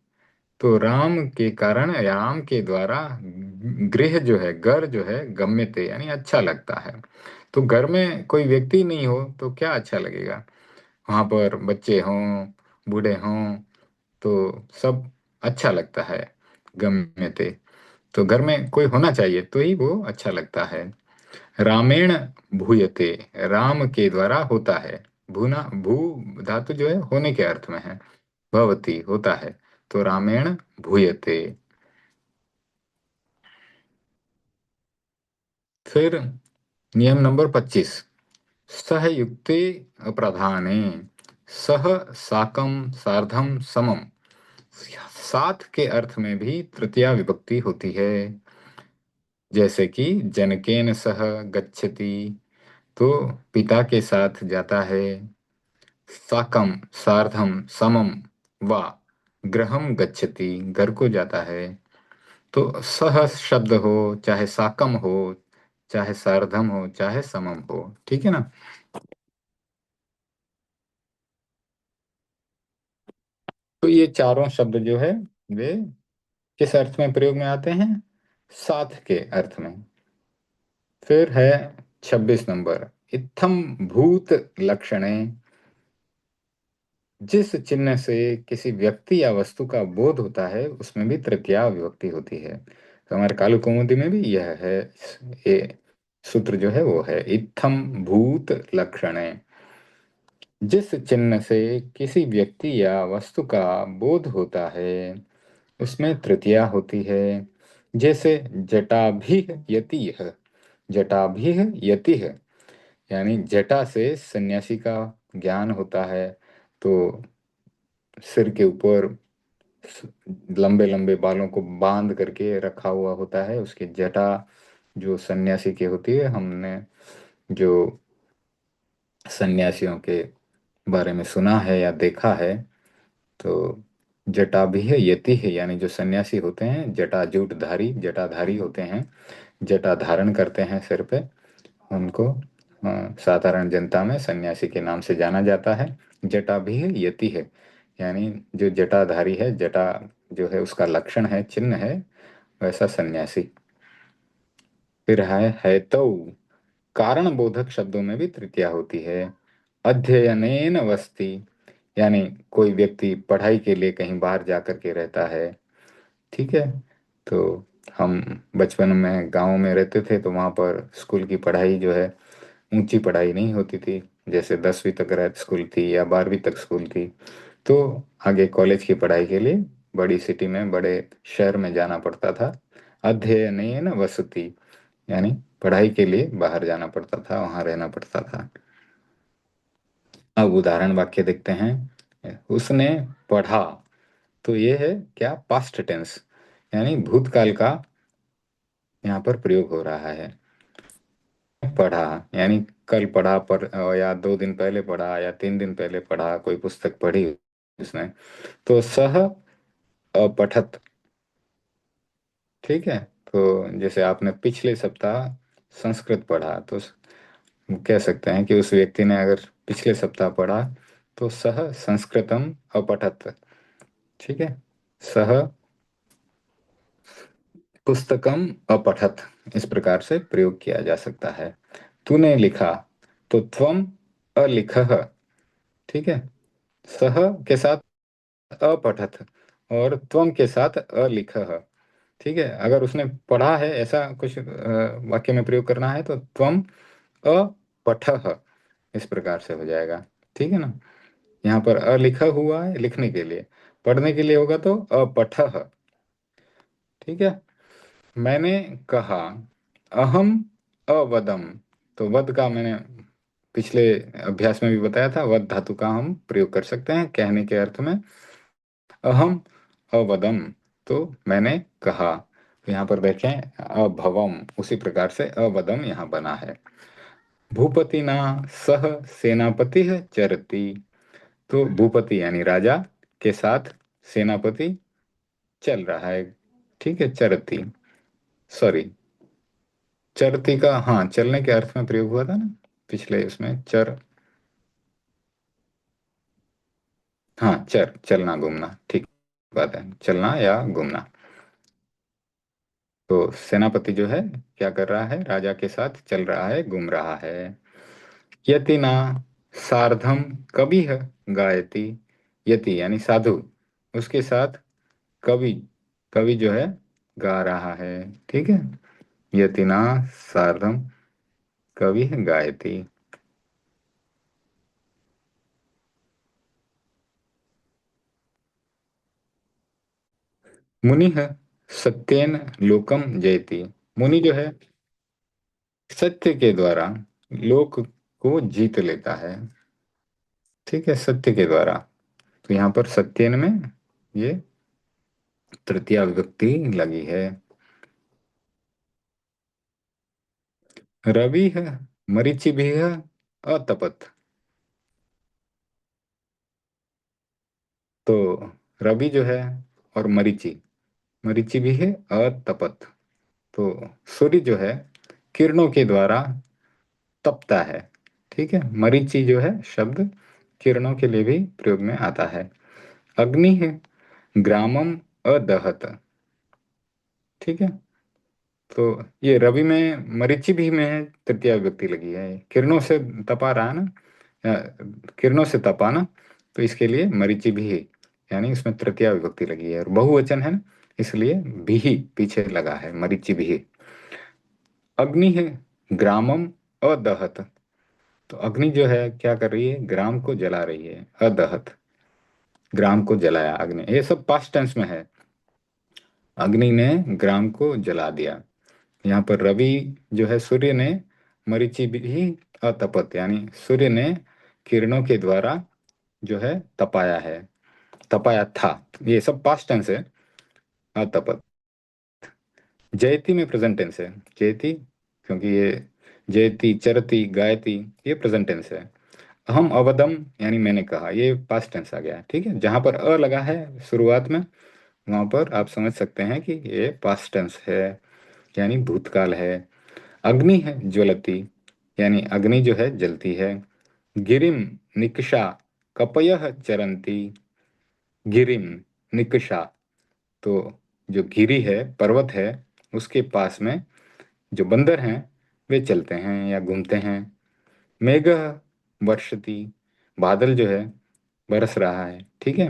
तो राम के कारण, राम के द्वारा गृह जो है, घर जो है, गम्यते यानी अच्छा लगता है। तो घर में कोई व्यक्ति नहीं हो तो क्या अच्छा लगेगा? वहां पर बच्चे हों, बूढ़े हों, तो सब अच्छा लगता है। गम्यते, तो घर में कोई होना चाहिए तो ही वो अच्छा लगता है। रामेण भूयते, राम के द्वारा होता है। भूना, भू धातु जो है होने के अर्थ में है, भवती होता है, तो रामेण भूयते। फिर नियम नंबर 25, सहयुक्ते प्रधाने, सह साकम सार्धम समम, साथ के अर्थ में भी तृतीया विभक्ति होती है। जैसे कि जनकेन सह गच्छति, तो पिता के साथ जाता है। साकम सार्धम समम वा गृहम गच्छति, घर को जाता है। तो सह शब्द हो, चाहे साकम हो, चाहे सार्धम हो, चाहे समम हो, ठीक है ना। तो ये चारों शब्द जो है वे किस अर्थ में प्रयोग में आते हैं? साथ के अर्थ में। फिर है 26 नंबर, इत्थम भूत लक्षणे, जिस चिन्ह से किसी व्यक्ति या वस्तु का बोध होता है उसमें भी तृतीया विभक्ति होती है। तो हमारे कालू कौमुदी में भी यह है, ये सूत्र जो है वो है इत्थम भूत लक्षणे। जिस चिन्ह से किसी व्यक्ति या वस्तु का बोध होता है उसमें तृतीया होती है। जैसे जटाभिः यतिः, जटाभिः यतिः, यानी जटा से सन्यासी का ज्ञान होता है। तो सिर के ऊपर लंबे लंबे बालों को बांध करके रखा हुआ होता है, उसकी जटा जो सन्यासी की होती है। हमने जो सन्यासियों के बारे में सुना है या देखा है, तो जटा भी है यति है, यानी जो सन्यासी होते हैं जटाजूटधारी, जटाधारी होते हैं, जटा धारण करते हैं सिर पे, उनको साधारण जनता में सन्यासी के नाम से जाना जाता है। जटा भी है यति है, यानी जो जटाधारी है, जटा जो है उसका लक्षण है, चिन्ह है, वैसा सन्यासी। फिर है तो, कारण बोधक शब्दों में भी तृतीया होती है। अध्ययनेन वस्ति, यानी कोई व्यक्ति पढ़ाई के लिए कहीं बाहर जाकर के रहता है। ठीक है। तो हम बचपन में गांव में रहते थे, तो वहाँ पर स्कूल की पढ़ाई जो है, ऊंची पढ़ाई नहीं होती थी। जैसे 10वीं तक स्कूल थी या 12वीं तक स्कूल थी। तो आगे कॉलेज की पढ़ाई के लिए बड़ी सिटी में, बड़े शहर में जाना पड़ता था। अध्ययनेन वसति, यानी पढ़ाई के लिए बाहर जाना पड़ता था, वहां रहना पड़ता था। अब उदाहरण वाक्य देखते हैं। उसने पढ़ा, तो ये है क्या, पास्ट टेंस, यानी भूतकाल का यहाँ पर प्रयोग हो रहा है। पढ़ा यानी कल पढ़ा, पर या 2 दिन पहले पढ़ा या 3 दिन पहले पढ़ा, कोई पुस्तक पढ़ी उसने। तो सह अपठत। ठीक है। तो जैसे आपने पिछले सप्ताह संस्कृत पढ़ा, तो कह सकते हैं कि उस व्यक्ति ने अगर पिछले सप्ताह पढ़ा, तो सह संस्कृतम अपठत। ठीक है। सह पुस्तकम अपठत, इस प्रकार से प्रयोग किया जा सकता है। तूने लिखा, तो त्वम अलिखह। ठीक है। सह के साथ अपठत और त्वम के साथ अलिखह। ठीक है। अगर उसने पढ़ा है, ऐसा कुछ वाक्य में प्रयोग करना है, तो त्वम अपठः, इस प्रकार से हो जाएगा। ठीक है ना। यहाँ पर लिखा हुआ है लिखने के लिए, पढ़ने के लिए होगा तो अपठः। ठीक है। मैंने कहा, अहम अवदम। तो वद का मैंने पिछले अभ्यास में भी बताया था, वद धातु का हम प्रयोग कर सकते हैं कहने के अर्थ में। अहम अवदम, तो मैंने कहा। तो यहाँ पर देखें, अभवम, उसी प्रकार से अवदम यहाँ बना है। भूपति ना सह सेनापति है चरती। तो भूपति यानी राजा के साथ सेनापति चल रहा है। ठीक है। चरती, सॉरी, चरती का हाँ चलने के अर्थ में प्रयोग हुआ था ना पिछले उसमें, चर। हाँ, चर चलना घूमना, ठीक बात है, चलना या घूमना। तो सेनापति जो है क्या कर रहा है, राजा के साथ चल रहा है, घूम रहा है। यतिना सार्धम कवि है गायति। यति यानी साधु, उसके साथ कवि, कवि जो है गा रहा है। ठीक है। यतिना सार्धम कवि गायति। मुनि है सत्येन लोकम जयति। मुनि जो है सत्य के द्वारा लोक को जीत लेता है। ठीक है। सत्य के द्वारा, तो यहाँ पर सत्येन में ये तृतीया विभक्ति लगी है। रवि है मरीचि भी है अतपत। तो रवि जो है और मरीचि, मरीचि भी है अतपत। तो सूर्य जो है किरणों के द्वारा तपता है। ठीक है। मरीचि जो है शब्द किरणों के लिए भी प्रयोग में आता है। अग्नि है ग्रामम अदहत। ठीक है। तो ये रवि में मरीचि भी में है, तृतीया विभक्ति लगी है, किरणों से तपा रहा है ना, किरणों से तपा ना, तो इसके लिए मरीचि भी है, यानी इसमें तृतीया विभक्ति लगी है और बहुवचन है ना, इसलिए भी ही पीछे लगा है, मरीचि भी। अग्नि है ग्रामम अदहत। तो अग्नि जो है क्या कर रही है, ग्राम को जला रही है। अदहत, ग्राम को जलाया अग्नि, ये सब पास्ट टेंस में है। अग्नि ने ग्राम को जला दिया। यहाँ पर रवि जो है सूर्य ने मरीचि भी अतपत, यानी सूर्य ने किरणों के द्वारा जो है तपाया है, तपाया था। ये सब पास्ट टेंस है। अतपत। जयति में प्रेजेंट टेंस है। जयति, क्योंकि ये जयति चरति गायति ये प्रेजेंट टेंस है। हम अवदम यानी मैंने कहा, ये पास्ट टेंस आ गया। ठीक है। जहां पर अ लगा है शुरुआत में, वहां पर आप समझ सकते हैं कि ये पास्ट टेंस है, यानी भूतकाल है। अग्नि है ज्वलती, यानी अग्नि जो है जलती है। गिरिम निकषा कपयः चरन्ति। गिरिम निकषा, तो जो गिरी है पर्वत है, उसके पास में जो बंदर हैं वे चलते हैं या घूमते हैं। मेघः वर्षति, बादल जो है बरस रहा है, ठीक है।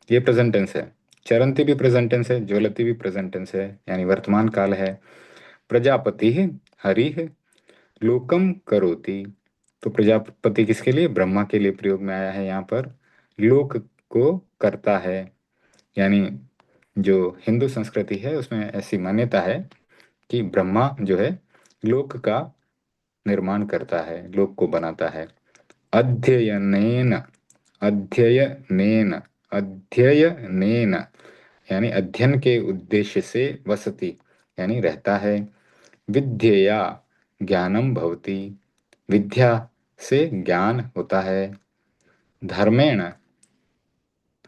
ये प्रेजेंट टेंस है। चरंती भी प्रेजेंट टेंस है, ज्वलती भी प्रेजेंट टेंस है, यानी वर्तमान काल है। प्रजापति हरिः लोकम करोति, तो प्रजापति किसके लिए, ब्रह्मा के लिए प्रयोग में आया है यहाँ पर। लोक को करता है, यानी जो हिंदू संस्कृति है उसमें ऐसी मान्यता है कि ब्रह्मा जो है लोक का निर्माण करता है, लोक को बनाता है। अध्ययनेन, अध्ययनेन, अध्ययनेन, यानी अध्ययन के उद्देश्य से, वसति यानी रहता है। विद्यया ज्ञानम भवति, विद्या से ज्ञान होता है। धर्मेण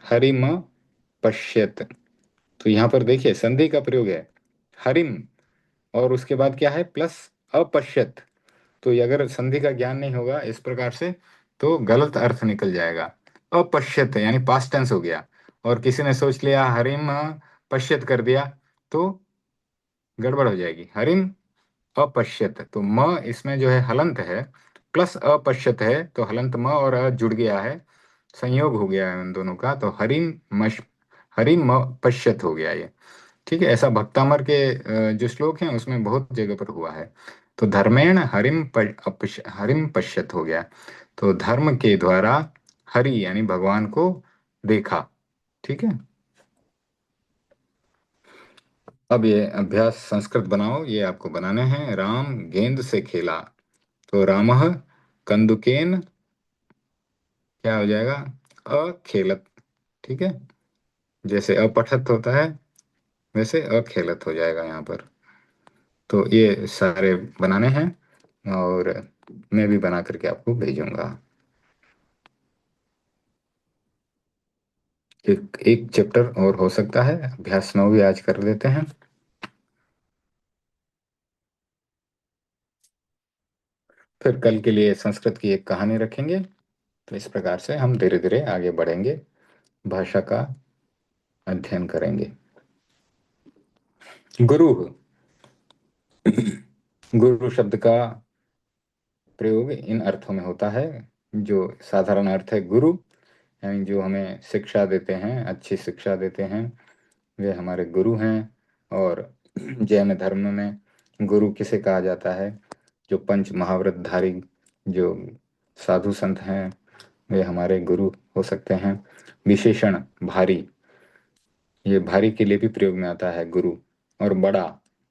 हरिम पश्यत, तो यहाँ पर देखिए संधि का प्रयोग है, हरिम, और उसके बाद क्या है, प्लस अपश्यत। तो ये अगर संधि का ज्ञान नहीं होगा इस प्रकार से तो गलत अर्थ निकल जाएगा। अपश्यत यानी पास्ट टेंस हो गया, और किसी ने सोच लिया हरिम पश्यत कर दिया तो गड़बड़ हो जाएगी। हरिम अपश्यत, तो म इसमें जो है हलंत है, प्लस अपश्यत है तो हलंत म और अ जुड़ गया है, संयोग हो गया है उन दोनों का, तो हरिम म पश्यत हो गया ये। ठीक है, ऐसा भक्तामर के जो श्लोक हैं उसमें बहुत जगह पर हुआ है। तो धर्मेण हरिम पश्यत हो गया, तो धर्म के द्वारा हरि यानी भगवान को देखा। ठीक है। अब ये अभ्यास संस्कृत बनाओ, ये आपको बनाने हैं। राम गेंद से खेला, तो रामः कंदुकेन क्या हो जाएगा, अखेलत। ठीक है, जैसे अपठत होता है वैसे अखेलत हो जाएगा यहाँ पर। तो ये सारे बनाने हैं और मैं भी बना करके आपको भेजूंगा। एक एक चैप्टर और हो सकता है, अभ्यास 9 भी आज कर लेते हैं। फिर कल के लिए संस्कृत की एक कहानी रखेंगे। तो इस प्रकार से हम धीरे धीरे आगे बढ़ेंगे, भाषा का अध्ययन करेंगे। गुरु, गुरु शब्द का प्रयोग इन अर्थों में होता है। जो साधारण अर्थ है गुरु, यानी जो हमें शिक्षा देते हैं, अच्छी शिक्षा देते हैं, वे हमारे गुरु हैं। और जैन धर्म में गुरु किसे कहा जाता है, जो पंच महाव्रतधारी जो साधु संत हैं वे हमारे गुरु हो सकते हैं। विशेषण भारी, ये भारी के लिए भी प्रयोग में आता है गुरु। और बड़ा,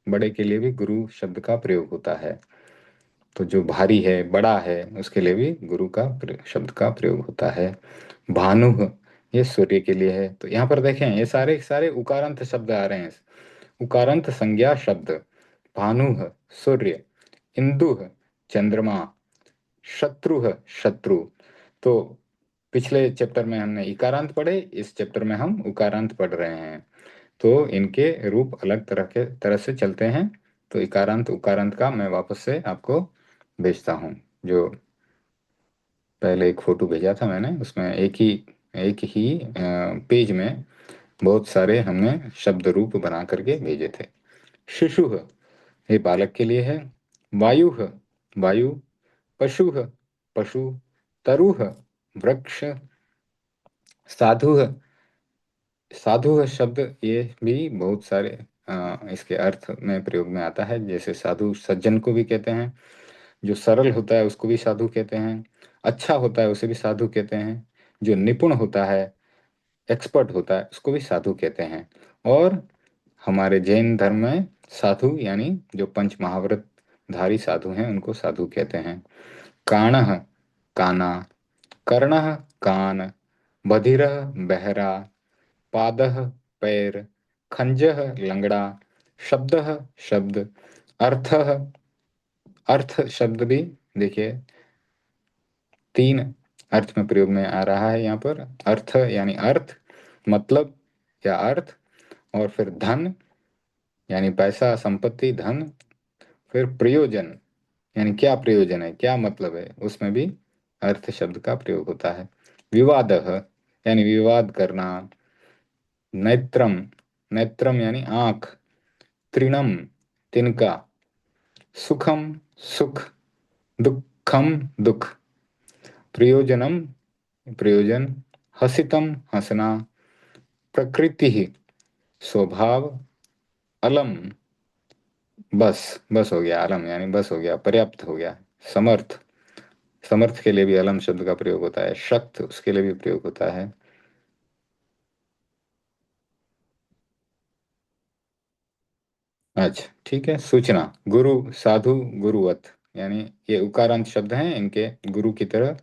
बड़े के लिए भी गुरु शब्द का प्रयोग होता है। तो जो भारी है, बड़ा है, उसके लिए भी गुरु का शब्द का प्रयोग होता है। भानु, ये सूर्य के लिए है। तो यहाँ पर देखें ये सारे सारे उकारांत शब्द आ रहे हैं, उकारांत संज्ञा शब्द। भानु सूर्य, इंदु चंद्रमा, शत्रु शत्रु। तो पिछले चैप्टर में हमने इकारांत पढ़े, इस चैप्टर में हम उकारांत पढ़ रहे हैं। तो इनके रूप अलग तरह से चलते हैं। तो इकारांत उकारांत का मैं वापस से आपको भेजता हूँ। जो पहले एक फोटो भेजा था मैंने, उसमें एक ही पेज में बहुत सारे हमने शब्द रूप बना करके भेजे थे। शिशु, ये बालक के लिए है। वायु, वायु। पशु, पशु। तरु, वृक्ष। साधु, साधु शब्द ये भी बहुत सारे इसके अर्थ में प्रयोग में आता है। जैसे साधु सज्जन को भी कहते हैं, जो सरल होता है उसको भी साधु कहते हैं, अच्छा होता है उसे भी साधु कहते हैं, जो निपुण होता है, एक्सपर्ट होता है, उसको भी साधु कहते हैं। और हमारे जैन धर्म में साधु यानी जो पंच महाव्रत धारी साधु हैं उनको साधु कहते हैं। काणः, काना। कर्णः, कान। बधिरः, बहरा। पादः, पैर। खंजः, लंगड़ा। शब्दः, शब्द। अर्थः, अर्थ शब्द भी देखिए 3 अर्थ में प्रयोग में आ रहा है यहाँ पर। अर्थ यानी अर्थ, मतलब या अर्थ, और फिर धन यानी पैसा, संपत्ति, धन। फिर प्रयोजन यानी क्या प्रयोजन है, क्या मतलब है, उसमें भी अर्थ शब्द का प्रयोग होता है। विवादः यानी विवाद करना। नेत्रम, नेत्रम यानी आंख। तृणम, तिनका। सुखम, सुख, दुखम दुख, प्रयोजनम प्रयोजन, हसितम हंसना, प्रकृति स्वभाव, अलम बस, बस हो गया, अलम यानी बस हो गया, पर्याप्त हो गया, समर्थ, समर्थ के लिए भी अलम शब्द का प्रयोग होता है, शक्त उसके लिए भी प्रयोग होता है। अच्छा ठीक है, सूचना, गुरु, साधु, गुरुवत, यानी ये उकारांत शब्द हैं, इनके गुरु की तरह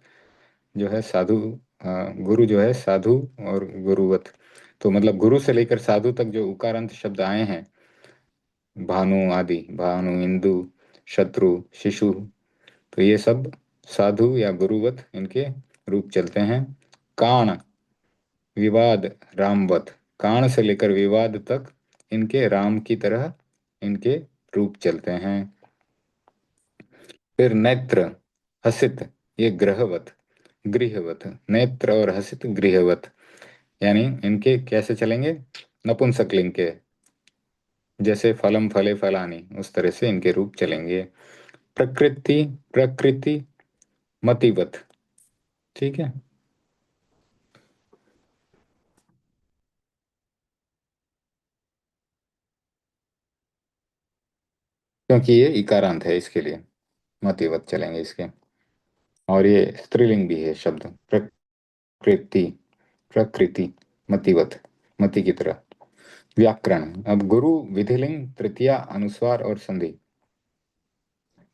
जो है साधु, गुरु जो है साधु, और गुरुवत, तो मतलब गुरु से लेकर साधु तक जो उकारांत शब्द आए हैं, भानु आदि, भानु, इंदु, शत्रु, शिशु, तो ये सब साधु या गुरुवत इनके रूप चलते हैं। काण, विवाद, रामवत, काण से लेकर विवाद तक इनके राम की तरह इनके रूप चलते हैं। फिर नेत्र, हसित, ये ग्रहवत, गृहवत, नेत्र और हसित गृहवत, यानी इनके कैसे चलेंगे, नपुंसकलिंग के, जैसे फलम फले फलानी, उस तरह से इनके रूप चलेंगे। प्रकृति, प्रकृति, मतिवत, ठीक है, क्योंकि ये इकारांत है इसके लिए मतिवत चलेंगे इसके। और ये स्त्रीलिंग भी है शब्द, प्रकृति, प्रकृति, मतिवत, मति की तरह। व्याकरण, अब गुरु, विधिलिंग, तृतीया, अनुस्वार और संधि।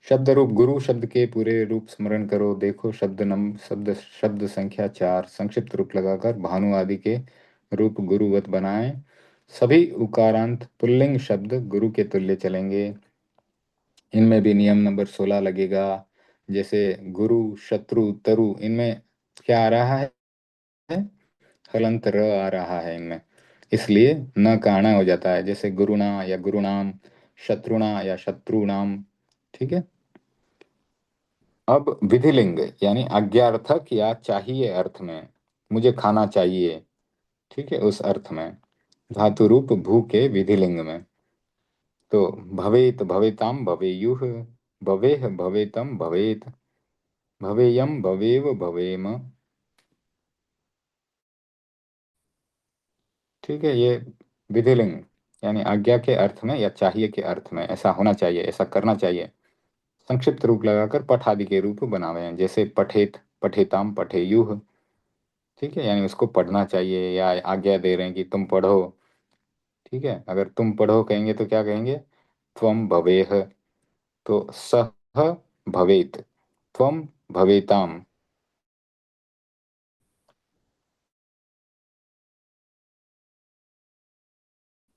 शब्द रूप, गुरु शब्द के पूरे रूप स्मरण करो, देखो शब्द संख्या 4, संक्षिप्त रूप लगाकर भानु आदि के रूप गुरुवत बनाएं। सभी उकारांत पुल्लिंग शब्द गुरु के तुल्य चलेंगे। इनमें भी नियम नंबर 16 लगेगा। जैसे गुरु, शत्रु, तरु, इनमें क्या आ रहा है, हलंत र आ रहा है इनमें, इसलिए न का आना हो जाता है, जैसे गुरुना या गुरुनाम, शत्रुणा या शत्रुनाम, ठीक है। अब विधिलिंग, यानी आज्ञार्थक या चाहिए अर्थ में, मुझे खाना चाहिए, ठीक है, उस अर्थ में, धातु रूप भू के विधिलिंग में। तो भवेत, भवेताम, भवेयुः, भवेः, भवेतम, भवेत, भवेयम, भवेव, भवेम, ठीक है, ये विधिलिंग, यानी आज्ञा के अर्थ में या चाहिए के अर्थ में, ऐसा होना चाहिए, ऐसा करना चाहिए, संक्षिप्त रूप लगाकर पठ आदि के रूप बनावे हैं, जैसे पठेत, पठेताम, पठेयुः, ठीक है, यानी उसको पढ़ना चाहिए, या आज्ञा दे रहे हैं कि तुम पढ़ो, ठीक है, अगर तुम पढ़ो कहेंगे तो क्या कहेंगे, त्वम भवेह, तो सह भवेत, त्वम भवेताम,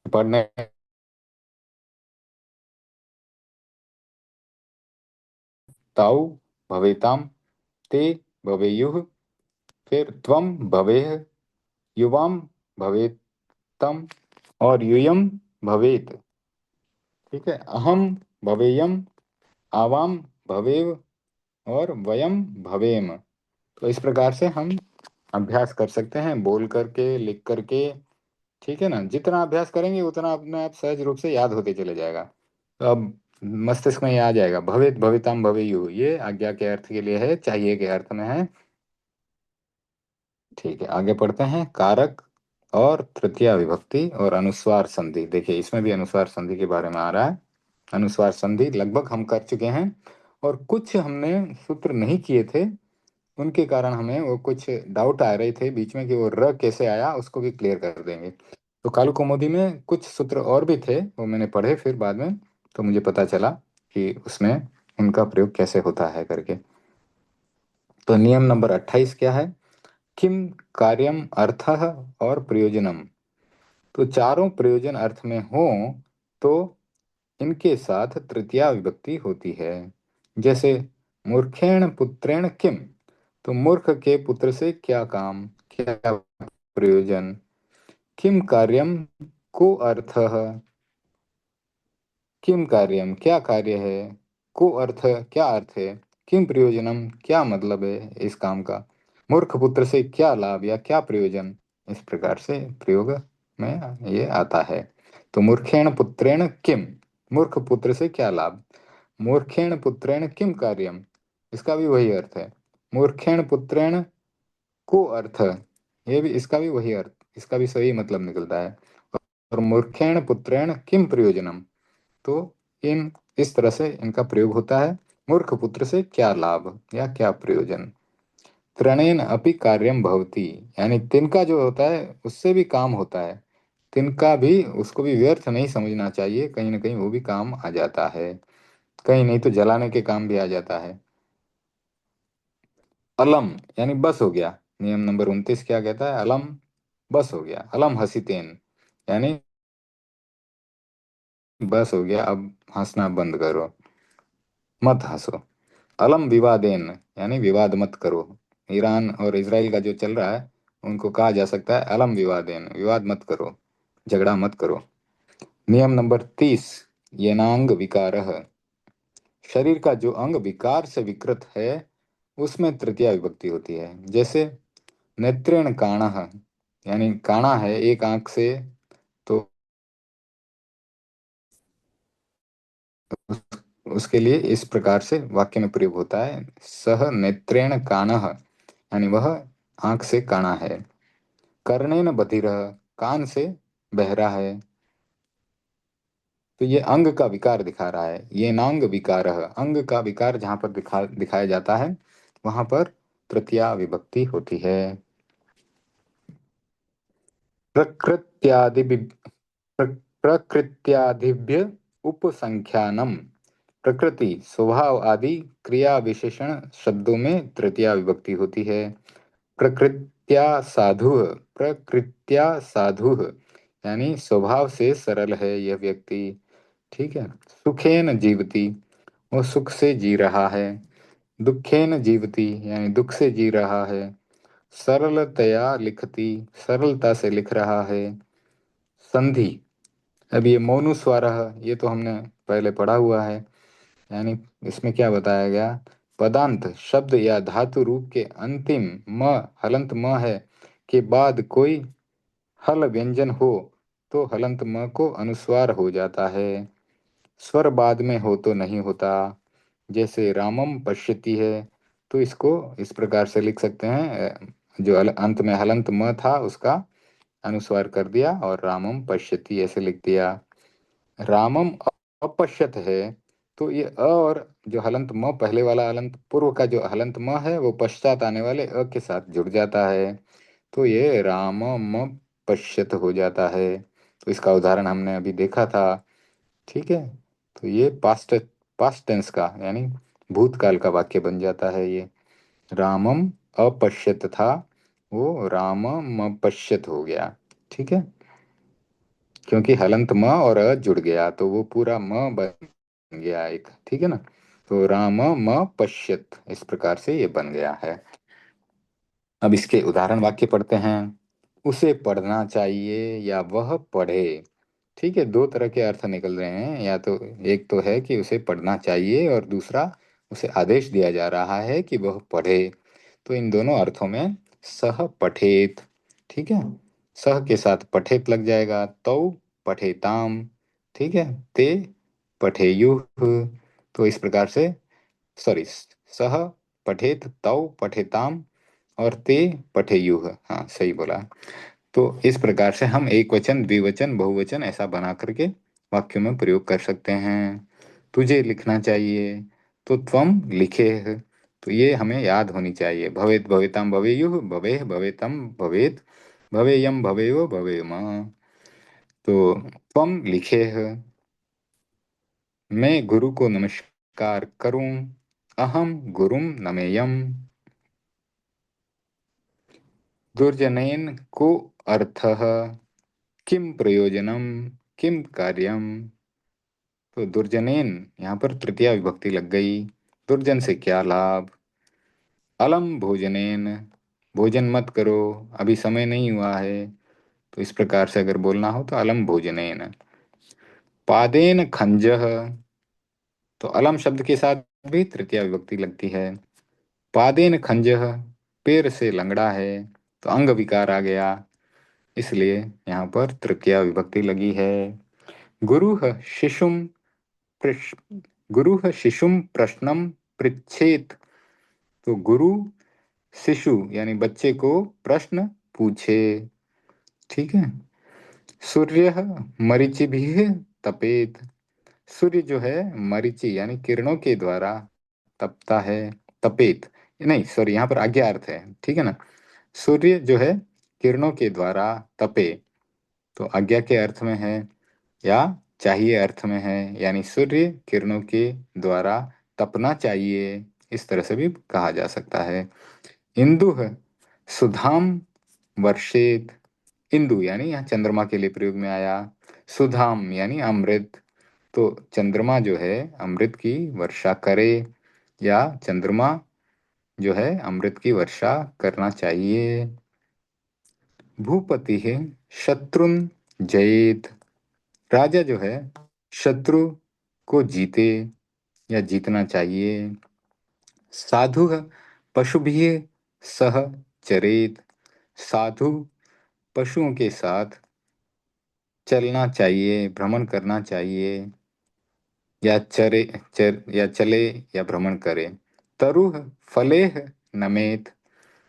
पढ़ने, ताऊ भवेताम, ते भवेयुः, फिर त्वम भवेह, युवाम भवेतम, और यूयम भवेत, ठीक है, अहम भवेयम, आवाम भवेव, और वयम भवेम। तो इस प्रकार से हम अभ्यास कर सकते हैं, बोल करके, लिख करके, ठीक है ना, जितना अभ्यास करेंगे उतना अपने आप सहज रूप से याद होते चले जाएगा। तो अब मस्तिष्क में ये आ जाएगा, भवेत, भविताम, भवेयु, ये आज्ञा के अर्थ के लिए है, चाहिए के अर्थ में है। ठीक है, आगे पढ़ते हैं, कारक और तृतीया विभक्ति और अनुस्वार संधि। देखिए इसमें भी अनुस्वार संधि के बारे में आ रहा है। अनुस्वार संधि लगभग हम कर चुके हैं, और कुछ हमने सूत्र नहीं किए थे, उनके कारण हमें वो कुछ डाउट आ रहे थे बीच में कि वो र कैसे आया, उसको भी क्लियर कर देंगे। तो काल कौमुदी में कुछ सूत्र और भी थे, वो मैंने पढ़े फिर बाद में, तो मुझे पता चला कि उसमें उनका प्रयोग कैसे होता है करके। तो नियम नंबर 28 क्या है, किम, कार्यम, अर्थः और प्रयोजनम। तो चारों प्रयोजन अर्थ में हो तो इनके साथ तृतीया विभक्ति होती है। जैसे मूर्खेण पुत्रेण किम, तो मूर्ख के पुत्र से क्या काम, क्या प्रयोजन, किम कार्यम, को अर्थः, किम कार्यम क्या कार्य है, को अर्थ क्या अर्थ है, किम प्रयोजनम क्या मतलब है इस काम का, मूर्ख पुत्र से क्या लाभ या क्या प्रयोजन, इस प्रकार से प्रयोग में ये आता है। तो मूर्खेण पुत्रेण किम, मूर्ख पुत्र से क्या लाभ, मूर्खेण पुत्रेण किम कार्यम, इसका भी वही अर्थ है। मूर्खेण पुत्रेण को अर्थ, ये भी इसका भी वही अर्थ, इसका भी सही मतलब निकलता है। और मूर्खेण पुत्रेण किम प्रयोजनम, तो इन इस तरह से इनका प्रयोग होता है। मूर्ख पुत्र से क्या लाभ या क्या प्रयोजन। तृणेन अपि कार्यम भवति, यानी तिनका जो होता है उससे भी काम होता है। तिनका भी, उसको भी व्यर्थ नहीं समझना चाहिए, कहीं ना कहीं वो भी काम आ जाता है, कहीं नहीं तो जलाने के काम भी आ जाता है। अलम यानी बस हो गया। नियम नंबर 29 क्या कहता है, अलम बस हो गया। अलम हसीतेन यानी बस हो गया, अब हंसना बंद करो, मत हंसो। अलम विवादेन यानी विवाद मत करो। ईरान और इसराइल का जो चल रहा है, उनको कहा जा सकता है अलम विवादेन, विवाद मत करो, झगड़ा मत करो। नियम नंबर 30, येनांग विकारः, शरीर का जो अंग विकार से विकृत है उसमें तृतीया विभक्ति होती है। जैसे नेत्रेण काणः, यानी काणा है एक आंख से, तो उस, उसके लिए इस प्रकार से वाक्य में प्रयोग होता है, सह नेत्रेण काणः, यानी वह आंख से काणा है। कर्णेन बधिरः, कान से बहरा है। तो ये अंग का विकार दिखा रहा है, ये नांग विकारः, अंग का विकार जहां पर दिखाया जाता है वहां पर तृतीया विभक्ति होती है। प्रकृत्यादि प्रकृत्यादिभ्य उपसंख्यानम, प्रकृति स्वभाव आदि क्रिया विशेषण शब्दों में तृतीया विभक्ति होती है। प्रकृत्या साधु, प्रकृत्या साधु यानी स्वभाव से सरल है यह व्यक्ति। ठीक है। सुखेन जीवति, वो सुख से जी रहा है। दुखेन जीवति यानी दुख से जी रहा है। सरलतया लिखति, सरलता से लिख रहा है। संधि, अब ये मौनुस्वारः, ये तो हमने पहले पढ़ा हुआ है, यानी इसमें क्या बताया गया, पदांत शब्द या धातु रूप के अंतिम म, हलंत म है के बाद कोई हल व्यंजन हो तो हलंत म को अनुस्वार हो जाता है। स्वर बाद में हो तो नहीं होता। जैसे रामम पश्यति है, तो इसको इस प्रकार से लिख सकते हैं, जो अंत में हलंत म था उसका अनुस्वार कर दिया और रामम पश्यति ऐसे लिख दिया। रामम अपश्यत है, तो ये अ और जो हलंत म, पहले वाला हलंत, पूर्व का जो हलंत म है वो पश्चात आने वाले अ के साथ जुड़ जाता है, तो ये रामम पश्यत हो जाता है। तो इसका उदाहरण हमने अभी देखा था। ठीक है। तो ये पास्ट टेंस का यानी भूतकाल का वाक्य बन जाता है ये। रामम अपश्यत था, वो रामम पश्यत हो गया। ठीक है, क्योंकि हलंत म और अ जुड़ गया तो वो पूरा म बन गया एक। ठीक है ना। तो राम म पश्यत, इस प्रकार से ये बन गया है। अब इसके उदाहरण वाक्य पढ़ते हैं। उसे पढ़ना चाहिए या वह पढ़े। ठीक है, दो तरह के अर्थ निकल रहे हैं, या तो एक तो है कि उसे पढ़ना चाहिए और दूसरा उसे आदेश दिया जा रहा है कि वह पढ़े। तो इन दोनों अर्थों में सह पठेत, ठीक है, सह के साथ पठेत लग जाएगा। तौ पठेताम, ठीक है, ते पठेयुः। तो इस प्रकार से, सॉरी, सह पठेत, तौ पठेताम और ते पठेयुः, हाँ सही बोला। तो इस प्रकार से हम एक वचन, द्विवचन, बहुवचन ऐसा बना करके वाक्यों में प्रयोग कर सकते हैं। तुझे लिखना चाहिए, तो त्वम लिखेः, तो ये हमें याद होनी चाहिए। भवेत भवेताम भवेयुः, भवेः भवेतम भवेत, भवेयम भवेयो भवेम। तो त्वम लिखेः, मैं गुरु को नमस्कार करूं, अहम गुरुम नमेयम। दुर्जनेन को अर्थः, किम प्रयोजनम, किम कार्यम। तो दुर्जनेन यहाँ पर तृतीया विभक्ति लग गई। दुर्जन से क्या लाभ। अलम भोजनेन, भोजन मत करो, अभी समय नहीं हुआ है। तो इस प्रकार से अगर बोलना हो तो अलम भोजनेन। पादेन खंजः, तो अलम शब्द के साथ भी तृतीया विभक्ति लगती है। पादेन खंजः, पैर से लंगड़ा है, तो अंग विकार आ गया, इसलिए यहाँ पर तृतीया विभक्ति लगी है। गुरु शिशुम पृश गुरुः शिशुं प्रश्नं पृच्छेत। तो गुरु शिशु यानी बच्चे को प्रश्न पूछे। ठीक है। सूर्य मरीचिभिः तपेत। सूर्य जो है मरीचि यानी किरणों के द्वारा तपता है। तपेत, नहीं सॉरी, यहाँ पर आज्ञा अर्थ है, ठीक है ना। सूर्य जो है किरणों के द्वारा तपे, तो आज्ञा के अर्थ में है या चाहिए अर्थ में है, यानी सूर्य किरणों के द्वारा तपना चाहिए, इस तरह से भी कहा जा सकता है। इंदु है सुधाम वर्षेत। इंदु यानी यहाँ चंद्रमा के लिए प्रयोग में आया। सुधाम यानी अमृत। तो चंद्रमा जो है अमृत की वर्षा करे, या चंद्रमा जो है अमृत की वर्षा करना चाहिए। भूपति है शत्रुन जयेत। राजा जो है शत्रु को जीते या जीतना चाहिए। साधु पशुभिः सह चरेत। साधु पशुओं के साथ चलना चाहिए, भ्रमण करना चाहिए, या चरे, या चले या भ्रमण करे। तरुः फलेह नमेत,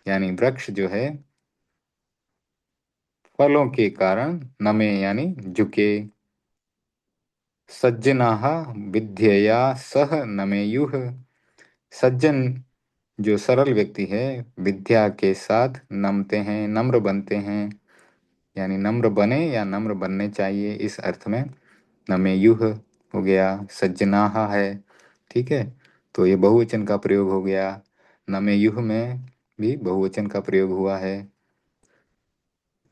यानी वृक्ष जो है फलों के कारण नमे यानी झुके। सज्जनाः विद्यया सह नमेयुः। सज्जन जो सरल व्यक्ति है विद्या के साथ नमते हैं, नम्र बनते हैं, यानी नम्र बने या नम्र बनने चाहिए, इस अर्थ में नमेयुः हो गया। सज्जनाः है, ठीक है। तो ये बहुवचन का प्रयोग हो गया। नमेयुः में भी बहुवचन का प्रयोग हुआ है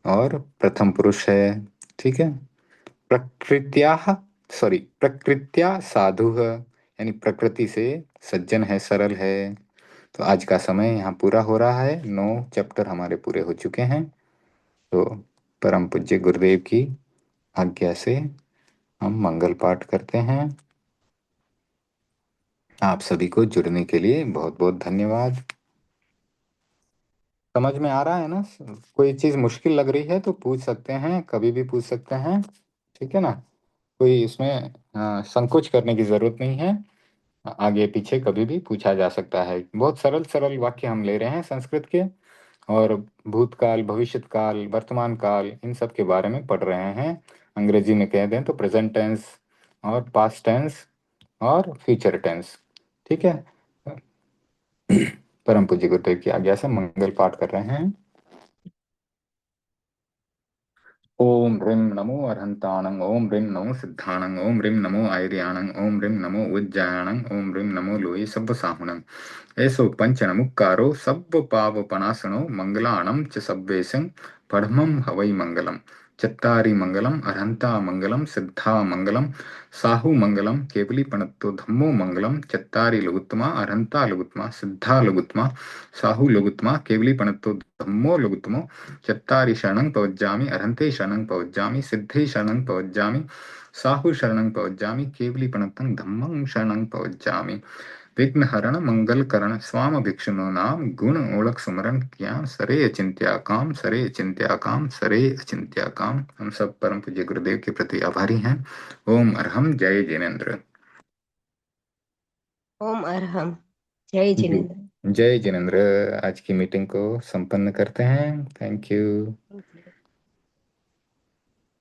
और प्रथम पुरुष है, ठीक है। प्रकृत्याः सॉरी प्रकृत्या साधुः, यानी प्रकृति से सज्जन है, सरल है। तो आज का समय यहाँ पूरा हो रहा है, 9 चैप्टर हमारे पूरे हो चुके हैं। तो परम पूज्य गुरुदेव की आज्ञा से हम मंगल पाठ करते हैं। आप सभी को जुड़ने के लिए बहुत बहुत धन्यवाद। समझ में आ रहा है ना? कोई चीज़ मुश्किल लग रही है तो पूछ सकते हैं, कभी भी पूछ सकते हैं, ठीक है ना। कोई इसमें संकोच करने की ज़रूरत नहीं है। आगे पीछे कभी भी पूछा जा सकता है। बहुत सरल सरल वाक्य हम ले रहे हैं संस्कृत के, और भूतकाल, भविष्यकाल, वर्तमान काल, इन सब के बारे में पढ़ रहे हैं। अंग्रेजी में कह दें तो प्रेजेंट टेंस और पास्ट टेंस और फ्यूचर टेंस, ठीक है। परम पूज्य गुरुदेव की आज्ञा से मंगल पाठ कर रहे हैं। ओम ह्रीं नमो अरहंताणं, ओम ह्रीं नमो सिद्धाणं, ओम ह्रीं नमो आयर्याणं, ओम ह्रीं नमो उज्जायणं, ओम ह्रीं नमो लोये सब्बसाहुणं। ऐसो पंच नमुक्कारो सब्ब पाव पनासनो मंगलाणं च सब्वेशं पढ़मं हवै मंगलम। चत्तारि मंगलम अरहंता मंगलम सिद्धा मंगलम साहु मंगलम केवली पणत्तो धम्मो मंगलम। चत्तारि लघुत्तमा अरहंता लघुत्तमा सिद्धा लघुत्तमा साहु लघुत्तमा केवली पणत्तो धम्मो लघुत्तमो। चत्तारि शरणं पवज्जामि अरहन्ते शरणं पवज्जामि सिद्धे शरणं पवज्जामि साहु शरणं पवज्जामि केवली पणत्तं धम्मं शरणं पवज्जामि। विघ्नहरण मंगलकरण स्वाम भिक्षुनो नाम गुण ओळख सुमरण किया सरे अचिंत्या काम, सरे अचिंत्या काम, सरे अचिंत्या काम। हम सब परम पूज्य गुरुदेव के प्रति आभारी हैं। ओम अरहम, जय जिनेन्द्र। ओम अरहम। जय जी, जिनेन्द्र। जय जिनेन्द्र। आज की मीटिंग को संपन्न करते हैं। Thank you.